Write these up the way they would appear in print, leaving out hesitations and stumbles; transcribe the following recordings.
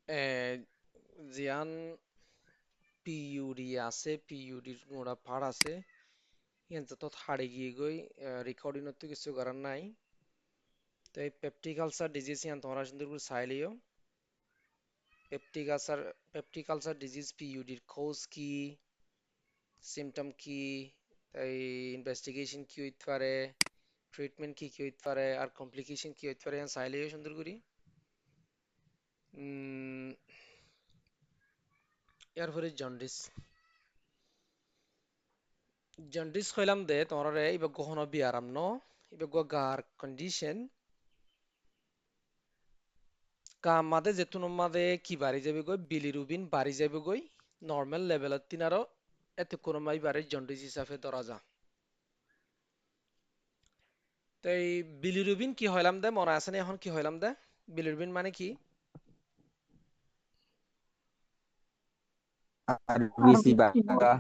এ, জিয়ান পিইউডি আছে, পিইউডির মোড়া পাড় আছে, কিন্তু তো হাড়ে গিয়ে গই রেকর্ডিং তো কিছু করার নাই। তো এই পেপটিক আলসার ডিজিজ ইয়ান তোমরা সুন্দর চাইলিও। Peptic ulcer, peptic ulcer disease পিইউডির কোজ কি, সিমটম কি, এই ইনভেস্টিগেশন কি হইতে পারে, ট্রিটমেন্ট কি কি হইতে পারে, আর কমপ্লিকেশন কি হইতে পারে, চাইলিও সুন্দর করি। উম, এরপরে জন্ডিস। জন্ডিস হইলাম দে তোমার এবার গহন বিয়ারাম ন, এবার গার কন্ডিশন কামাদে যেতুন মাদে কি বাড়ি যাবে গই, বিলিরুবিন বাড়ি যাবে গই নর্মাল লেভেলের তিনারও এতে কোনো মাই বাড়ি জন্ডিস হিসাবে ধরা যা। তো এই বিলিরুবিন কি হইলাম দে মনে আছে না এখন কি হইলাম দে? বিলিরুবিন মানে কি? আরবিসি বাঙ্গা।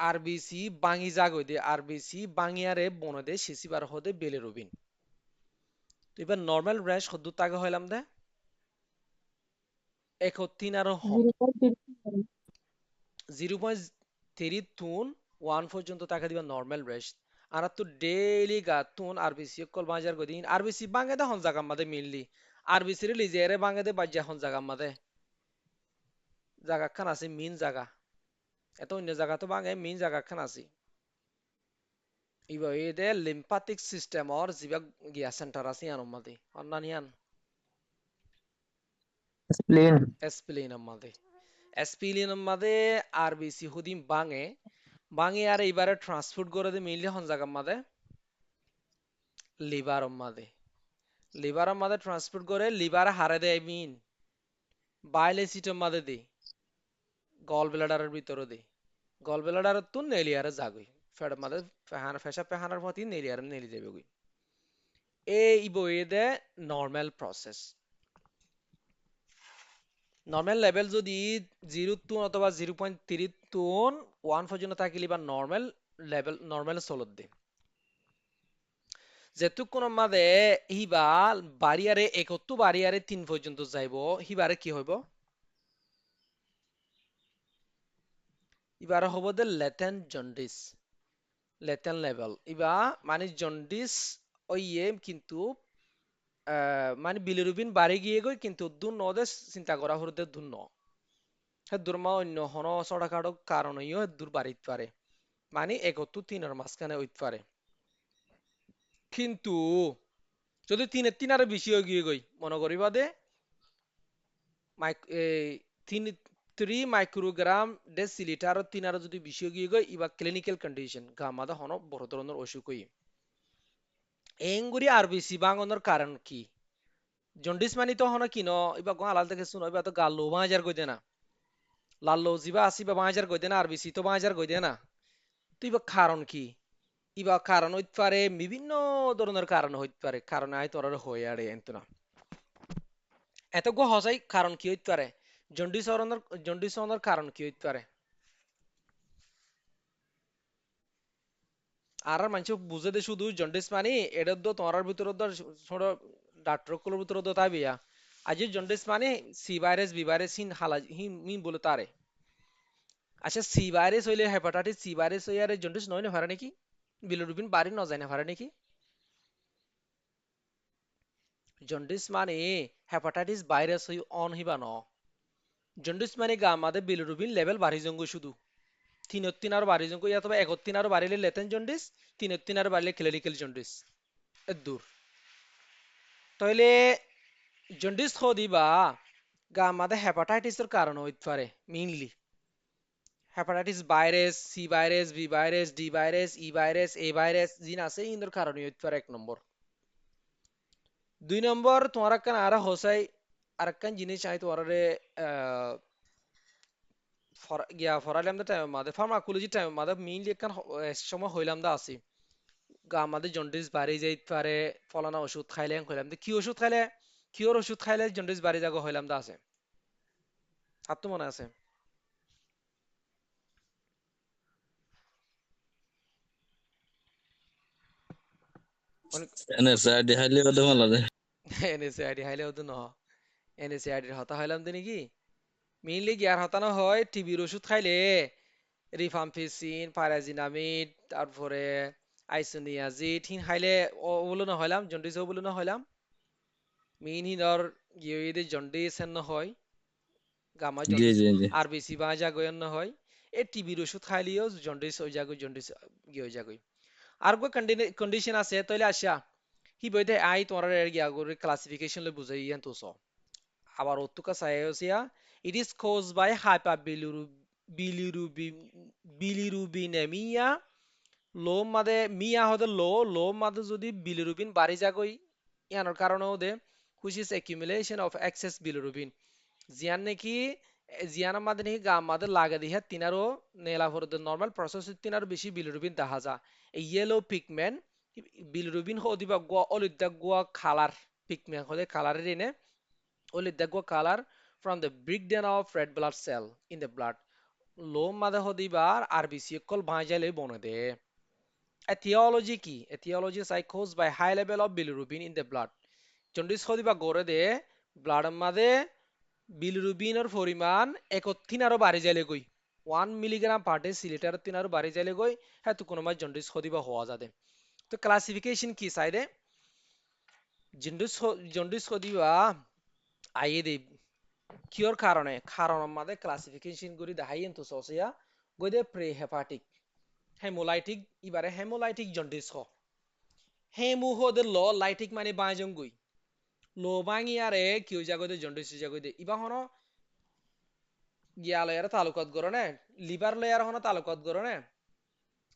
আরবিসি বাঙি জাগই দে, আরবিসি বাঙিয়ারে বনে দে শিশিবার হদে বিলিরুবিন। তো এবার নর্মাল র্যাশ হদ্দু তাগে হইলাম দে এক তিনারও হম 0.3 0.3 তুন 1 পর্যন্ত তাকে দিবা নর্মাল রেস্ট। আর তো ডেইলি গা তুন আরবিসি কল বাজার গদিন আরবিসি বাঙ্গে দে হন জায়গা মাদে মিললি আরবিসি রে লিজেরে বাঙ্গে দে বাজ্যা হন জায়গা মাদে জায়গা খান আছে মিন জায়গা এত অন্য জায়গা তো বাঙ্গে মিন জায়গা খান আছে। ইবা এ দে লিম্ফাটিক সিস্টেম আর জিবা গিয়া সেন্টার আছে ইয়ান মাদে অন্যান্য স্প্লিন। এসপ্লিন মাদে, এসপ্লিন মাদে আরবিসি হুদিম বাঙ্গে বাঙ্গে আর এবারে ট্রান্সপোর্ট করে দে মিললি হন জায়গা মাদে লিভার মাদে, লিভার মাদে ট্রান্সপোর্ট করে লিভার হারে দেয় মিন বাইলে সিটম মাদে দে গল ব্লাডারের ভিতরে দে গল ব্লাডার তো নেলিয়ারে জাগই ফেড মাদে ফেহানা ফেসা পেহানার মতি নেলিয়ারে নেলি যাবে গই। এ ইবো এ দে নর্মাল প্রসেস। নর্মাল লেভেল যদি 0 টুন অথবা 0.3 টুন 1 পর্যন্ত থাকিলে বা নর্মাল লেভেল নর্মাল চলত দে যেতুক কোন মাদে হিবা বাড়িয়ারে একত্তু বাড়িয়ারে 3 পর্যন্ত যাইব হিবারে কি হইব? এবারে হব দে লেটেন্ট জন্ডিস, লেটেন্ট লেভেল ইবা মানে জন্ডিস ওইয়ে কিন্তু মানে বিলিরুবিন বাড়ি গিয়ে গই কিন্তু দু নদে চিন্তা করা হরদে দু ন হে দুর্মা অন্য হন সড়াকাড়ো কারণ ইয়ে দূর বাড়িতে পারে মানে একত্তু তিনের মাঝখানে হইতে পারে। কিন্তু যদি তিন আরো বেশি হয়ে গিয়ে গই মনে করিবা দে মাইক এই তিন 3 মাইক্রোগ্রাম ডেসিলিটার তিন আরো যদি বেশি হয়ে গিয়ে গই ইবা ক্লিনিক্যাল কন্ডিশন গামাদা হন বড় ধরনের অসুখ হই। এঙ্গুরি আরবিসি বাঙ্গনের কারণ কি? জন্ডিস মানি তো হন কি ন ইবা গো আলাল থেকে শুনো ইবা তো গাল্লো বাজার কই দেনা লাল্লো জিবা আসিবা বাজার কই দেনা আরবিসি তো বাজার কই দেনা। তো ইবা কারণ কি? ইবা কারণ হইতে পারে বিভিন্ন ধরনের কারণ হইতে পারে কারণ আই তোর হয়ে আরে এন্ত না এত গো হসাই কারণ কি হইতে পারে? জন্ডিস হওয়ার কারণ কি হইতে পারে? আর মানুষ বুঝে দে শুধু জন্ডিস মানে এটা তো তোমার ভিতরে তো ছোট ডাক্তারগুলোর ভিতরে তো তাই বিয়া আজ জন্ডিস মানে সি ভাইরাস বি ভাইরাস হিন হালা হিন মিন বলে তারে। আচ্ছা সি ভাইরাস হইলে হেপাটাইটিস সি ভাইরাস হইলে আর জন্ডিস নয় না পারে নাকি? বিলিরুবিন বাড়ি ন যায় না পারে নাকি? জন্ডিস মানে হেপাটাইটিস ভাইরাস হই অন হিবা ন জন্ডিস মানে গা আমাদের বিলিরুবিন লেভেল বাড়ি জঙ্গ শুধু তিন আর বাড়ি জঙ্গ অথবা তিন আর বাড়িলে লেতেন জন্ডিস তিন আর বাড়িলে ক্লিনিক্যাল জন্ডিস এর দূর তাহলে জন্ডিস দিবা গা আমাদের হেপাটাইটিসের কারণ হইতে পারে mainly hepatitis virus C virus B virus D virus E virus A virus জিন আছে ইন্দুর কারণে হইতে পারে 1 নম্বর। 2 নম্বর তোমার কান আর হোসাই আর কান জিনিস আই তোমার গিয়া ফরাইলাম দা টাইম মাদে ফার্মাকোলজি টাইম মাদে মেইনলি কান সময় হইলাম দা আছি গা আমাদের জন্ডিস বাড়ি যাইতে পারে ফলানা ওষুধ খাইলে হইলাম দা কি ওষুধ খাইলে কিওর ওষুধ খাইলে জন্ডিস বাড়ি যাগো হইলাম দা আছে আর তো মনে আছে অনেক NSAID হাইলে ওদের মালা যায়। এনএসআইডি হাইলে হতো না NSAID এর হতা হইলাম দিনে কি মেইনলি গিয়ার হতানো হয় টিবির ওষুধ খাইলে রিফাম্পিসিন প্যারাজিনামিড তারপরে আইসোনিয়াজিড হিন খাইলে ওগুলো না হইলাম জন্ডিস ওগুলো না হইলাম মেইন হিনর গিয়ে জন্ডিস হেন হয় গামা জি জন্ডিস জি জি আর বেশি বা জাগয় ন হয় এ টিবির ওষুধ খাইলেও জন্ডিস হয়ে যাগই জন্ডিস গিয়ে হয়ে যাগই আর কো কন্ডিশন আছে তাইলে আসা কি বইতে আই তোমার এর গিয়া করে ক্লাসিফিকেশন লে বুঝাই ইয়ান তো আবার অতুকা সায়োসিয়া it is cause by bilirubinaemia লো মাদে মিয়া হদে লো মাদে যদি বিলিরুবিন বাড়ি যাগই ইয়ানোর কারণে ওদে which is accumulation of excess bilirubin জিয়ান নাকি জিয়ানের মাদে নাকি গা মাদে লাগে দিহা তিনারও নেলা ফরদের নর্মাল প্রসেস তিনারও বেশি বিলিরুবিন দেখা যা এই ইয়েলো পিগমেন্ট বিলিরুবিন হদিবা গোয়া অলিদা গোয়া কালার পিগমেন্ট হদে কালারের এনে only the color from the breakdown of red blood cell in the blood low mother hodibar RBC kol bhajale bonade etiology ki etiology is caused by high level of bilirubin in the blood jaundice hodiba gore de blood made bilirubin or পরিমাণ 31 আরো বাড়ি যাইলে গই 1 milligram per decilitre 3 আরো বাড়ি যাইলে গই হ্যাঁ তো কোনো মাস জন্ডিস হদিবা হওয়া যাবে তো ক্লাসিফিকেশন কি সাইডে জন্ডিস জন্ডিস হদিবা আইয়ে দে কিয়র কারণে কারণ আমাদের ক্লাসিফিকেশন করি দেখাইয়েন তো সসিয়া গইদে প্রে হেপাটিক হেমোলাইটিক ইবারে হেমোলাইটিক জন্ডিস হ হেমু হদে ল লাইটিক মানে বাঁজং গই লো বাঙি আরে কিউ জাগদে জন্ডিস জাগদে ইবা হনো গিয়া লয়ার তালুকাত গরনে লিভার লয়ার হনো তালুকাত গরনে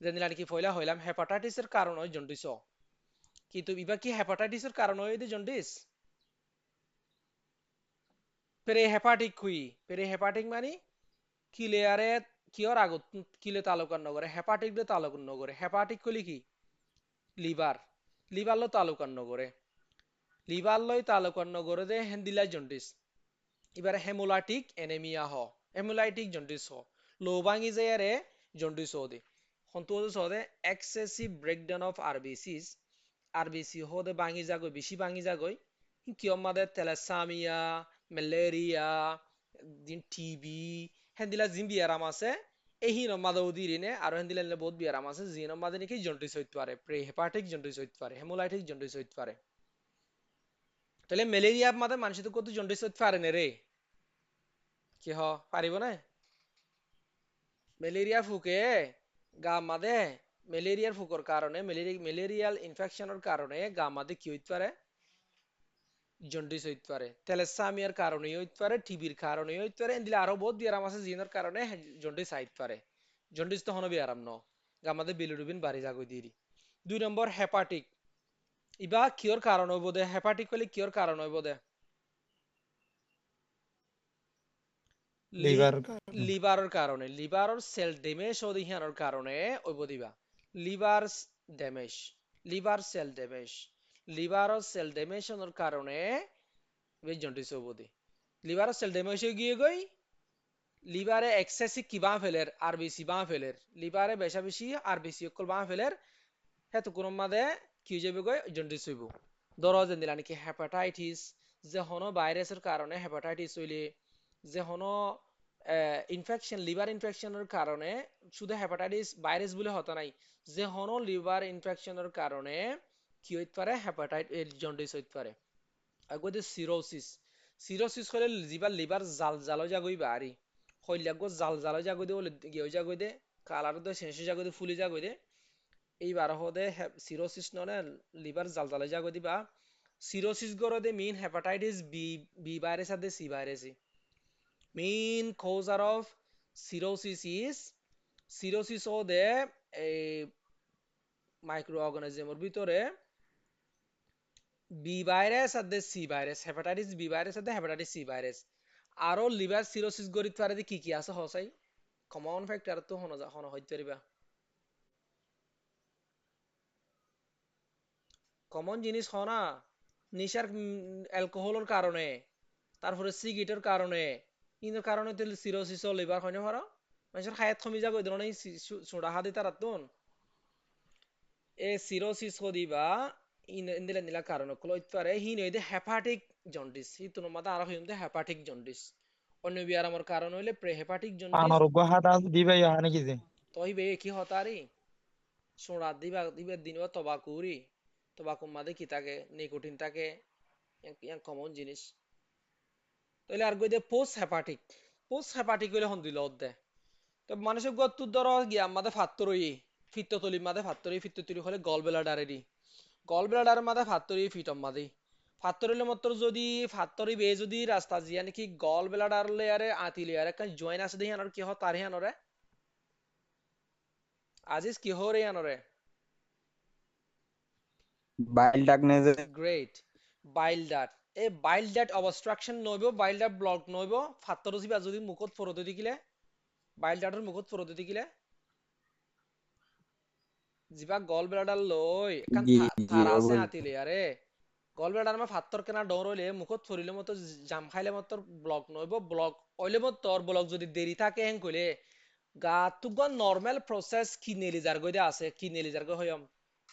যেদিন আর কি ফয়লা হইলাম হেপাটাইটিসের কারণ হয় জন্ডিস কিন্তু ইবা কি হেপাটাইটিসের কারণ হয় জন্ডিস প্রে হেপাটিক হুই প্রে হেপাটিক মানে কিলেয়ারে কিয়র আগত কিলে তালুকার নগরে হেপাটিক লে তালুকার নগরে হেপাটিক কলি কি লিভার লিভার লো তালুকার নগরে লিভার লই তালুকার নগরে দে হেন্দিলা জন্ডিস এবারে হেমোলাইটিক এনেমিয়া হ হেমোলাইটিক জন্ডিস হ লো ভাঙি যায় রে জন্ডিস হ দে হন্তু সদে excessive breakdown of RBCs RBC হদে ভাঙি যাগই বেশি ভাঙি যাগই কিয়ম মাদে তেলাসামিয়া ম্যালেরিয়া টিবি হেন্দিলা জিম বিয়ারাম আছে এই হিন মাদে উদিরিনে আর হেন্দিলা বহুত বিয়ারাম আছে জিন মাদে নাকি জন্ডিস হইতে পারে প্রে হেপাটিক জন্ডিস হইতে পারে হেমোলাইটিক জন্ডিস হইতে পারে তাহলে ম্যালেরিয়া মাদে মানুষ তো কত জন্ডিস হইতে পারে না রে কি হ পারিব না ম্যালেরিয়া ফুকে গা মাদে ম্যালেরিয়ার ফুকর কারণে ম্যালেরিয়াল ইনফেকশনের কারণে গা মাদে কি হইতে পারে জন্ডিস হইতে পারে তেলাসামিয়ার কারণে হইতে পারে টিবির কারণে হইতে পারে এন্দিলে আরো বহুত বিয়ারাম আছে জিনের কারণে জন্ডিস আইতে পারে জন্ডিস তো হনো বিয়ারাম ন গা মাদে বিলিরুবিন বাড়ি যাগই দিরি 2 নম্বর হেপাটিক ইবা কিয়র কারণ হইব দে হেপাটিক হলে কিয়র কারণ হইব দে লিভার কারণে লিভারের কারণে লিভারের সেল ড্যামেজ অধিহানোর কারণে ওইব দিবা liver damage liver sell damage লিভারের সেল ড্যামেজ হওয়ার কারণে ওই জন্ডিস হইব দি লিভারের সেল ড্যামেজ হয়ে গিয়ে গই লিভারে এক্সেসিভ কি বাঁ ফেলের আরবিসি বাঁ ফেলের লিভারে বেশা বেশি আরবিসি অকল বাঁ ফেলের হ্যাঁ তো কোনো মাদে কি যাবে গই জন্ডিস হইব ধরো যে দিলা নাকি হেপাটাইটিস যে হনো ভাইরাসের কারণে হেপাটাইটিস হইলে যে হনো ইনফেকশন লিভার ইনফেকশনের কারণে শুধু হেপাটাইটিস ভাইরাস বলে হতো নাই যে হনো লিভার ইনফেকশনের কারণে কি হইতে পারে জন্ডিস হইতে পারে আর গদি সিরোসিস সিরোসিস হলে জিবার লিভার জাল জালো জাগই বাড়ি হইলাগো জাল জালো জাগই দে ওলে গিয়ে জাগই দে কালার দে শেষে জাগই দে ফুলি জাগই দে এইবার হদে সিরোসিস ননে লিভার জাল জালো জাগই দিবা সিরোসিস গরো দে মেইন হেপাটাইটিস বি ভাইরাস আর দে C virus main causer of cirrhosis is cirrhosis ও দে এই মাইক্রো অর্গানিজমের ভিতরে বি ভাইরাস আর দে C virus hepatitis B virus আর দে হেপাটাইটিস সি ভাইরাস আরো লিভার সিরোসিস গরিত পারে কি কি আছে হসাই কমন ফ্যাক্টর তো হন হইতে পারিবা কমন জিনিস হ না নেশার অ্যালকোহলের কারণে তারপরে সিগারেটের কারণে ইনের কারণে তো সিরোসিস ও লিভার হয় না পারো মানুষের হায়াত কমি যাবে এই ধরনের সোডা হাদি তার এ সিরোসিস হদিবা ইন্দিলা নিলা কারণ কল ইতপারে হি নইদে হেপাটিক জন্ডিস হি তুনো মাদা আর হইমদে হেপাটিক জন্ডিস অন্য বিয়ারামর কারণ হইলে প্রে হেপাটিক জন্ডিস অনারোগ্য হাতাশ দিবাই হানি কিছে তই বে কি হতারি সোড়া দিবা দিনবা তবাকুরি তবাকুর মাদে কি থাকে নিকোটিন থাকে ইয়াং কমন জিনিস তাহলে আর গইদে পোস্ট হেপাটিক হইলে হন দিল অদ্দে তো মানুষের গত্তু ধরো গিয়া মাদে ফাত্তরই ফিত্ততলি মাদে ফাত্তরই ফিত্ততলি হলে গল বেলাডারেরই গল বেলাডারের মাদে ফাত্তরই ফিটম মাদে ফাত্তরিলে মাত্র যদি ফাত্তরি বে যদি রাস্তা জিয়া নাকি গল বেলাডার লেয়ারে আতি লেয়ারে কান জয়েন আছে দেখি আনর কি হ তার হে আনরে আজিজ কি হরে আনরে bile duct নেজে গ্রেট বাইল ডাট এই বাইল ডাট অবস্ট্রাকশন নইব বাইল ডাট ব্লক নইব ফাত্তর জিবা যদি মুখত ফরদ দিকিলে বাইল ডাটের মুখত ফরদ দিকিলে জিবা গল বেলাডার লই কান জি জি থারা আছে অবৈ আতি লেয়ারে গল বেলাডার মা ফাত্তর কেনা ডর হইলে মুখত ফরিলে মতো জাম খাইলে মতো ব্লক নইব ব্লক অইলে মতো ব্লক যদি দেরি থাকে হেন কইলে গা তুগন নরমাল প্রসেস কি নেলিজার গইদে আছে কি নেলিজার গই হয়ম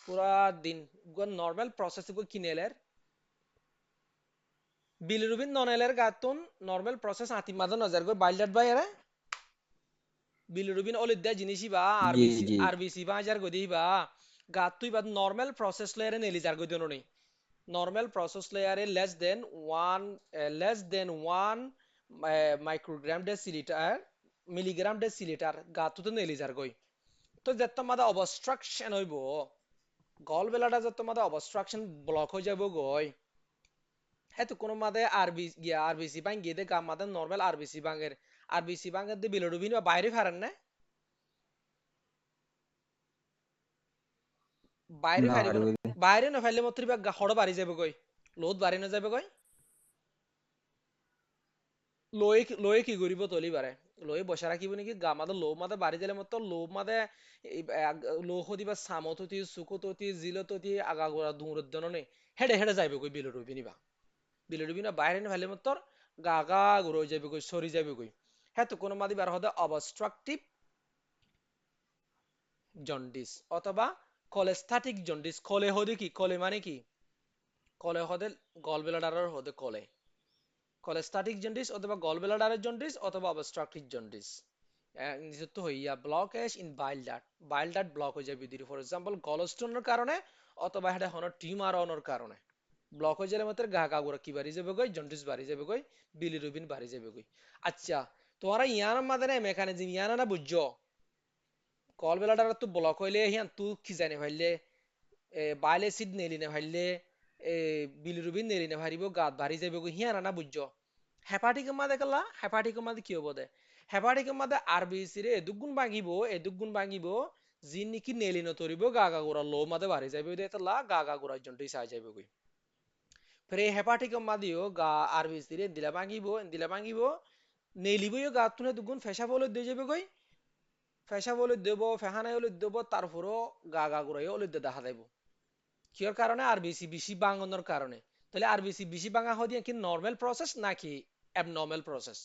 পুরা দিন গন নরমাল প্রসেস গো কি নেলের বিলিরুবিন ননেলের গাতুন নরমাল প্রসেস আতি মাদা নজর গই বাইল্ডার বাইরে বিলিরুবিন অলিদ্দা জিনিসই বা জি আরবিসি জি আরবিসি বা যার গদি বা গাতুই বা নরমাল প্রসেস লেয়ারে নেলিজার গই দনো নেই নরমাল প্রসেস লেয়ারে less than 1 microgram decilitre milligram decilitre গাতুতে নেলিজার গই তো যেত মাদা অবস্ট্রাকশন হইব গল বেলাটা যত মাদা অবস্ট্রাকশন ব্লক হয়ে যাব গই হ্যাঁ তো কোনো মাদে আরবিসি বাং গিয়ে দে গা মাদে নরমাল আরবিসি বাঙের দিয়ে বিলোডুবিন বা বাইরে ফারেন না বাইরে না ফারিব আর না বাইরে না ফাইলে মত বা হড় বাড়ি যাবে গই লোদ বাড়ি না যাবে গই লয়ে কি করিব তলি বারে লয়ে বসা রাখিব নাকি গা মাদে লো মাদে বাড়ি দিলে মত লো মাদে লো হদিবা সামততি সুকততি জিলততি আগা গোড়া দূরদ্দন নে হেডে হেডে যাইবে গই বিলোডুবিনি বা বিলোডুবি না বাইরে না ফাইলে মত গা গা গুড়ো যাবে গই সরি যাবে গই হ্যাঁ তো কোনো মাদি বার হদে অবস্ট্রাকটিভ জন্ডিস অথবা কলেস্থাটিক জন্ডিস কলে হদে কি কলে মানে কি কলে হদে গল ব্লাডারের হদে কলে কলেস্থাটিক জন্ডিস অথবা গল ব্লাডারের জন্ডিস অথবা অবস্ট্রাকটিভ জন্ডিস নিযুক্ত হইয়া ব্লকেজ ইন বাইল ডাট ব্লক হয়ে যায় বিদির ফর এক্সাম্পল গলস্টোনের কারণে অথবা এটা হন টিউমার অনর কারণে ব্লক হয়ে গেলে মাত্র গা গা গুড়া কি বাড়ি যাবে গই জন্ডিস বাড়ি যাবে গই বিলিরুবিন বাড়ি যাবে গই আচ্ছা তোমরা ইয়ার মাঝে মেকানিজম ইয়ানা না বুঝছো কল বেলাটার তো ব্লক হইলে হিয়ান তু কি জানি ভাইলে বাইল এসিড নেলি না ভাইলে বিলিরুবিন নেলি না ভারিব গাত ভারি যাবে গো হিয়ান না বুঝছো হেপাটিক মাদে কালা হেপাটিক মাদে কি হবো দে হেপাটিক মাদে আরবিসি রে এদুগুণ ভাঙিব জি নিকি নেলি নতরিব গা গা গোড়া লো মাদে ভারি যাবে দে তালা গা গা গোড়া জন্টই চাই যাবে গই ফেরে হেপাটিক মাদিও গা আরবিসি রে দিলা ভাঙিব নেলিবইও গা তুনে দুগুণ ফেসা বলে দিয়ে যাবে গই ফেসা বলে দেব ফেহানাই হলে দেব তারপরও গা গা গুড়াই হলে দেখা দেব কিয়র কারণে আর বেশি বাঙানোর কারণে তাহলে আর বেশি বাঙা হয় কি নর্মাল প্রসেস নাকি অ্যাবনর্মাল প্রসেস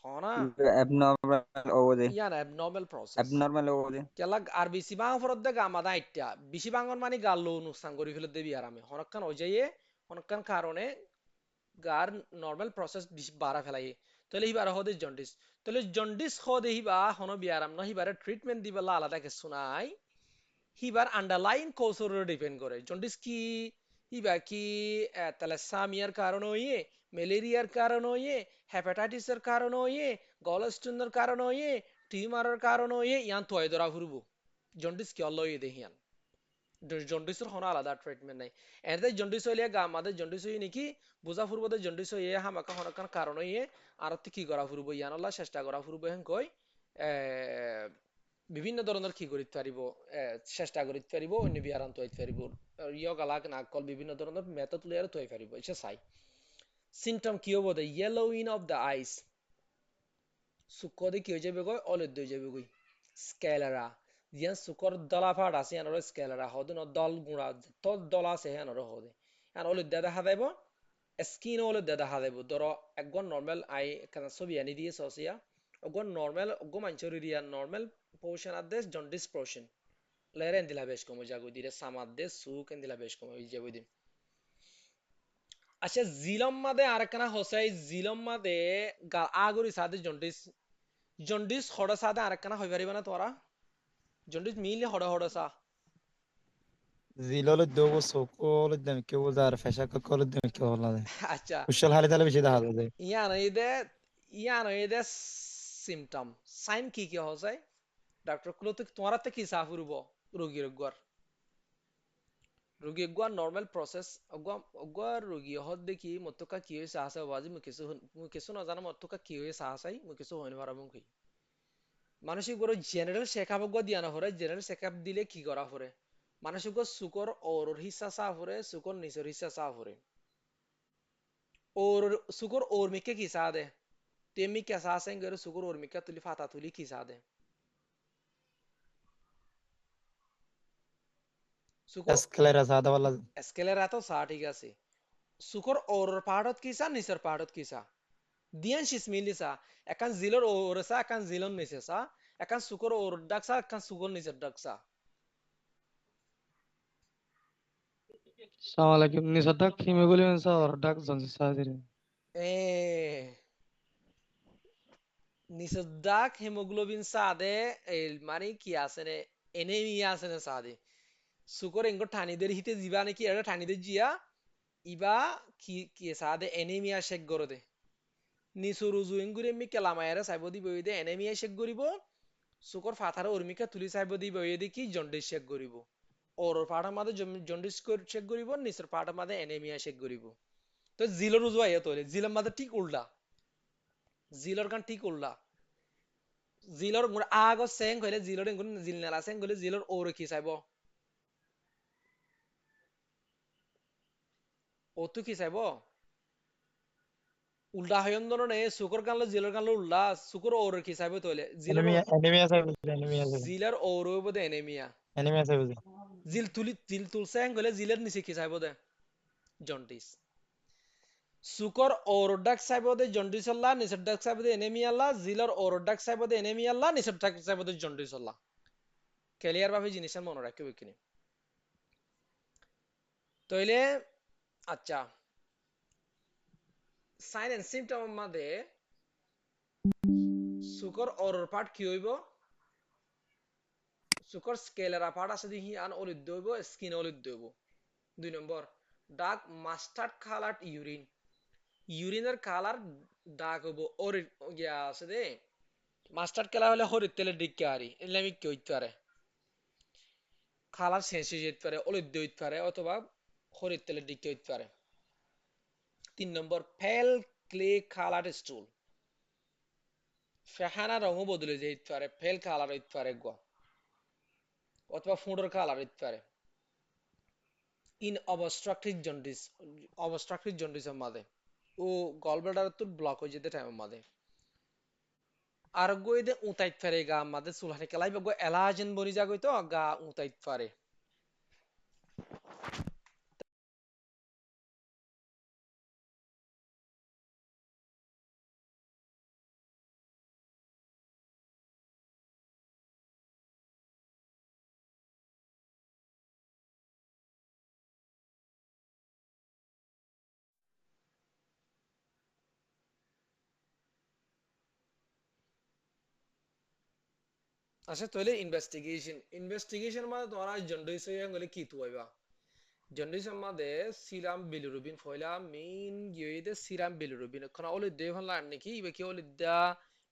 হনা abnormal over the ইয়ান abnormal process abnormal over the কেলা আর বেশি বাঙা ফরত দে গামাদা আইটা বেশি বাঙন মানে গাল নুকসান করে ফেলে দেবি আরামে হনকান ওই যাইয়ে হনকান কারণে গার নর্মাল প্রসেস বাড়া ফেলাই তাহলে হিবার হদে জন্ডিস তাহলে জন্ডিস হদে হিবা হন বিয়ারাম না হিবারে ট্রিটমেন্ট দিবেলা আলাদা কিছু নাই হিবার আন্ডারলাইন কৌশল ডিপেন্ড করে জন্ডিস কি হিবা কি থ্যালাসেমিয়ার কারণ হইয়ে ম্যালেরিয়ার কারণ হইয়ে হেপাটাইটিসের কারণ হইয়ে গলস্টোনের কারণ হইয়ে টিউমারের কারণ হইয়ে ইয়ান তয় ধরা ফুরবো জন্ডিস কি অল্ল হইয়ে দেহিয়ান জন্ডিসের কোনো আলাদা ট্রিটমেন্ট নাই এতে জন্ডিস হইলে গা আমাদের জন্ডিস হই নাকি বুঝা ফুরবো দে জন্ডিস হইয়ে হামাকা হনকান কারণ হইয়ে আর কি করা ফুরবো ইয়ানল্লা চেষ্টা করা ফুরবো হেন কই বিভিন্ন ধরনের কি করিতে পারিব চেষ্টা করিতে পারিব অন্য বিহারান তৈতে পারিব ইয়গ আলাক নাকল বিভিন্ন ধরনের মেথড লেয়ার তৈতে পারিব এটা চাই সিমটম কি হবো দে ইয়েলোইং অফ দ্য আইস সুকদে কি হয়ে যাবে গই অলিদ হয়ে যাবে গই স্কেলারা জিয়ান সুকর দলা ফাট আছে আনর স্কেলারা হদে ন দল গুড়া তো দল আছে আনর হদে আর অলিদ দেখা দেব স্কিন অলিদ দেখা দেব ধরো একজন নরমাল আই কেন ছবি আনি দিয়ে সসিয়া ogo normal ogo manchurian normal portion at this jaundice portion lere endila besh komo jago dire samad de suk endila besh komo jago di আচ্ছা জিলম মাদে আরেকখানা হসাই জিলম মাদে আগরি সাদে জন্ডিস হড়া সাদে আরেকখানা হই পারিবা না তোরা জন্ডিস মিলে হড়া হড়া সা জিলল দেবো সকল দেম কেউ যার ফেসা কল দেম কেউ হলা দে আচ্ছা উশাল হালি তাহলে বেশি দেখা যায় ইয়ানো এদে সিমটম সাইন কি কি হসাই ডাক্তার কুলো তো তোমার তে কি সাফুরব রোগীর গর রোগী গর নরমাল প্রসেস গর রোগী হদ দেখি মতকা কি হইছে আসা বাজি মুকেসু না জানা মতকা কি হইছে আসাই মুকেসু হইনি পারাবো কি মানসিক বড় জেনারেল চেকআপ দিয়া না হরে জেনারেল চেকআপ দিলে কি করা হরে মানসিক সুকর ওর হিসা সা হরে সুকর নিচর হিসা সা হরে ওর সুকর ওর মিকে কি সা দে তেমি কে সা সেন গরে সুকর ওর মিকা তুলি ফাতা তুলি কি সা দে সুকর এসকেলেরা সাদা वाला স্কেলের এত সা ঠিক আছে সুকর ওর পাহাড়ত কি সা নিচর পাহাড়ত কি সা দিয়ান শিস মিলিসা একান জিলর ওর সা একান জিলন নিচে সা একান সুকর ওর ডাকসা একান সুকর নিচর ডাকসা السلام عليكم نصدق هيموجلوبين صار داك زنجي صادري এ নিচের দাগ হিমোগ্লোবিন সাদে এই মানে কি আছে রে এনেমিয়া আছে না সাদে সুকর এঙ্গো ঠানিদের হিতে জিবা নাকি এটা ঠানিদের জিয়া ইবা কি কি সাদে এনেমিয়া শেক গরো দে নিচুর উজু এঙ্গুরে মি কেলামায়ারে সাইব দিব দে এনেমিয়া শেক গরিব সুকর ফাথারে উর্মিকা তুলি সাইব দিব দে কি জন্ডিস শেক গরিব ওর পাড়ার মাঝে জন্ডিস শেক গরিব নিচের পাড়ার মাঝে এনেমিয়া শেক গরিব তো জিলোর উজু আইয়া তোলে জিলের মাঝে ঠিক উল্টা জিলোর গান ঠিক উল্টা জিলর আগ সেং হইলে জিলর জিল নেলা সেং হইলে জিলর ওর কি চাইব ও তো কি চাইব উল্টা হয়ন্দন নে সুকর গানলো জিলর গানলো উল্টা সুকর ওর কি চাইব তইলে জিলর এনিমিয়া সাহেব এনিমিয়া সাহেব জিলর ওর হইব দে এনেমিয়া এনিমিয়া সাহেব জিল তুলছে হইলে জিলের নিচে কি চাইব দে জন্ডিস সুকর ওর ডাক চাইব দে জন্ডিস আল্লাহ নিচের ডাক চাইব দে এনেমিয়া আল্লাহ জিলর ওর ডাক চাইব দে এনেমিয়া আল্লাহ নিচের ডাক চাইব দে জন্ডিস আল্লাহ ক্লিয়ার ভাবে জিনিসটা মনে রাখবে কিনি তইলে আচ্ছা সাইন এন্ড সিমটম মধ্যে সুকর অরর পার্ট কি হইব সুকর স্কেলার পার্ট আছে দেখি আন অলিদ্য হইব স্কিন অলিদ্য হইব 2 নম্বর ডার্ক মাস্টার্ড কালার ইউরিনের কালার ডার্ক হইব ওর গিয়া আছে দে মাস্টার্ড কালার হলে হরিত তেলে ডিক্কে আরি এলামি কি হইতে পারে কালার চেঞ্জ হয়ে যেতে পারে অলিদ্য হইতে পারে অথবা হরিত তেলে ডিক্কে হইতে পারে 3 নম্বর ফেল ক্লে কালার স্টুল ফেহানা রঙও বদলে যেতে পারে ফেল কালার হইতে পারে গো অথবা ফুডের কালার হইতে পারে ইন অবস্ট্রাকটিভ জন্ডিসের মাঝে ও গলব্লাডার তো ব্লক হয়ে যেতে টাইমের মাঝে আর গইদে উতাইতে পারে গা মাঝে চুলহানি কেলাই গো এলাজেন বনি যা গইতো গা উতাইতে পারে আচ্ছা তাহলে ইনভেস্টিগেশন মানে তোমরা জন্ডিস হয়ে গেলে কি তুইবা জন্ডিসের মাঝে সিরাম বিলিরুবিন ফয়লা মেইন গিয়েতে সিরাম বিলিরুবিন এখন ওলে দে হল নাকি ইবে কি ওলে দা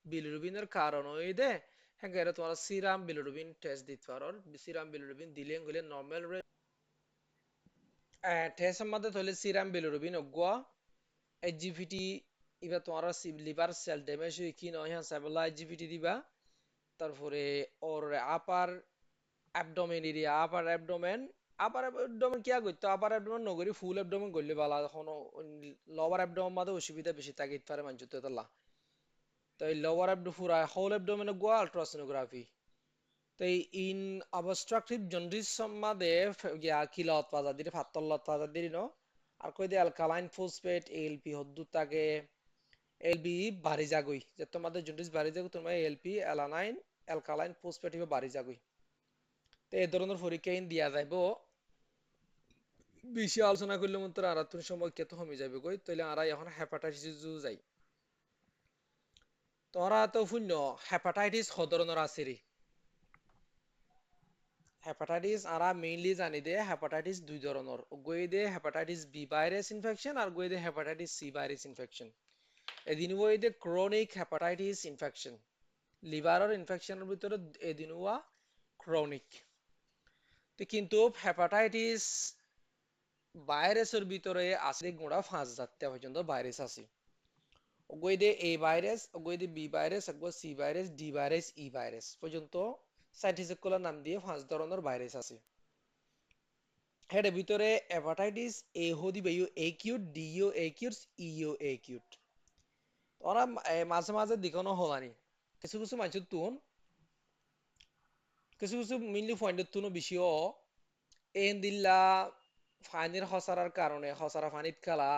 বিলিরুবিনের কারণ হই দে হ্যাঁ গেলে তোমরা সিরাম বিলিরুবিন টেস্ট দিতে পারো সিরাম বিলিরুবিন দিলে গেলে নরমাল টেস্টের মাঝে তাহলে সিরাম বিলিরুবিন অগোয়া এইচজিপিটি ইবা তোমরা লিভার সেল ড্যামেজ হই কি নয় হ্যাঁ সাবলা এইচজিপিটি দিবা তারপরে ওর আপার অ্যাবডোমেন কিয়া করতো আপার অ্যাবডোমেন নগরি ফুল অ্যাবডোমেন করলে ভালো এখন লোয়ার অ্যাবডোমেন মাঝে অসুবিধা বেশি থাকে পারে মানুষ তেতলা তো এই লোয়ার পুরা হোল অ্যাবডোমেন গোয়া আলট্রাসোনোগ্রাফি তো ইন অবস্ট্রাকটিভ জন্ডিস মাঝে গিয়া কিলত পাজা দিলে ফাত্তর লত পাজা দিলি ন আর কই দে অ্যালকালাইন ফসফেট এএলপি হদ্দু থাকে এলবি বাড়ি যাগই যে তোমাদের জন্ডিস বাড়ি যাগো তোমার এলপি অ্যালানাইন অ্যালকালাইন ফসফেট বাড়ি যাগই। তো এই ধরনের পরীক্ষা দিয়া যাইব বেশি আলোচনা করলে মতো আর তুমি সময় কত কমে যাবে কই তাহলে আর এখন হেপাটাইটিস যাই। তোরা তো শূন্য হেপাটাইটিস ক ধরনের আছে রে? হেপাটাইটিস আরা মেইনলি জানি দে হেপাটাইটিস দুই ধরনের, গই দে হেপাটাইটিস বি ভাইরাস ইনফেকশন আর গই দে হেপাটাইটিস সি ভাইরাস ইনফেকশন। এদিন ওই দে ক্রনিক হেপাটাইটিস ইনফেকশন, লিভারের ইনফেকশনের ভিতরে এদিন ওয়া ক্রনিক। তো কিন্তু হেপাটাইটিস ভাইরাসের ভিতরে আছে গোড়া 5,000 পর্যন্ত ভাইরাস আছে। ওই দে এ ভাইরাস, ওই দে বি ভাইরাস, ওই C virus, D virus, E virus পর্যন্ত সাইন্টিফিক নাম দিয়ে 5 ধরনের ভাইরাস আছে। হেড ভিতরে হেপাটাইটিস এ হদি বাইও একিউট, ডিও একিউট, ইও একিউট। ওরা মাঝে মাঝে দিকনো হলানি কিছু কিছু মানুষ তুন কিছু কিছু মেইনলি পয়েন্টের তুনো বেশিও এন দিল্লা পানির হসারার কারণে হসারা পানিত খেলা,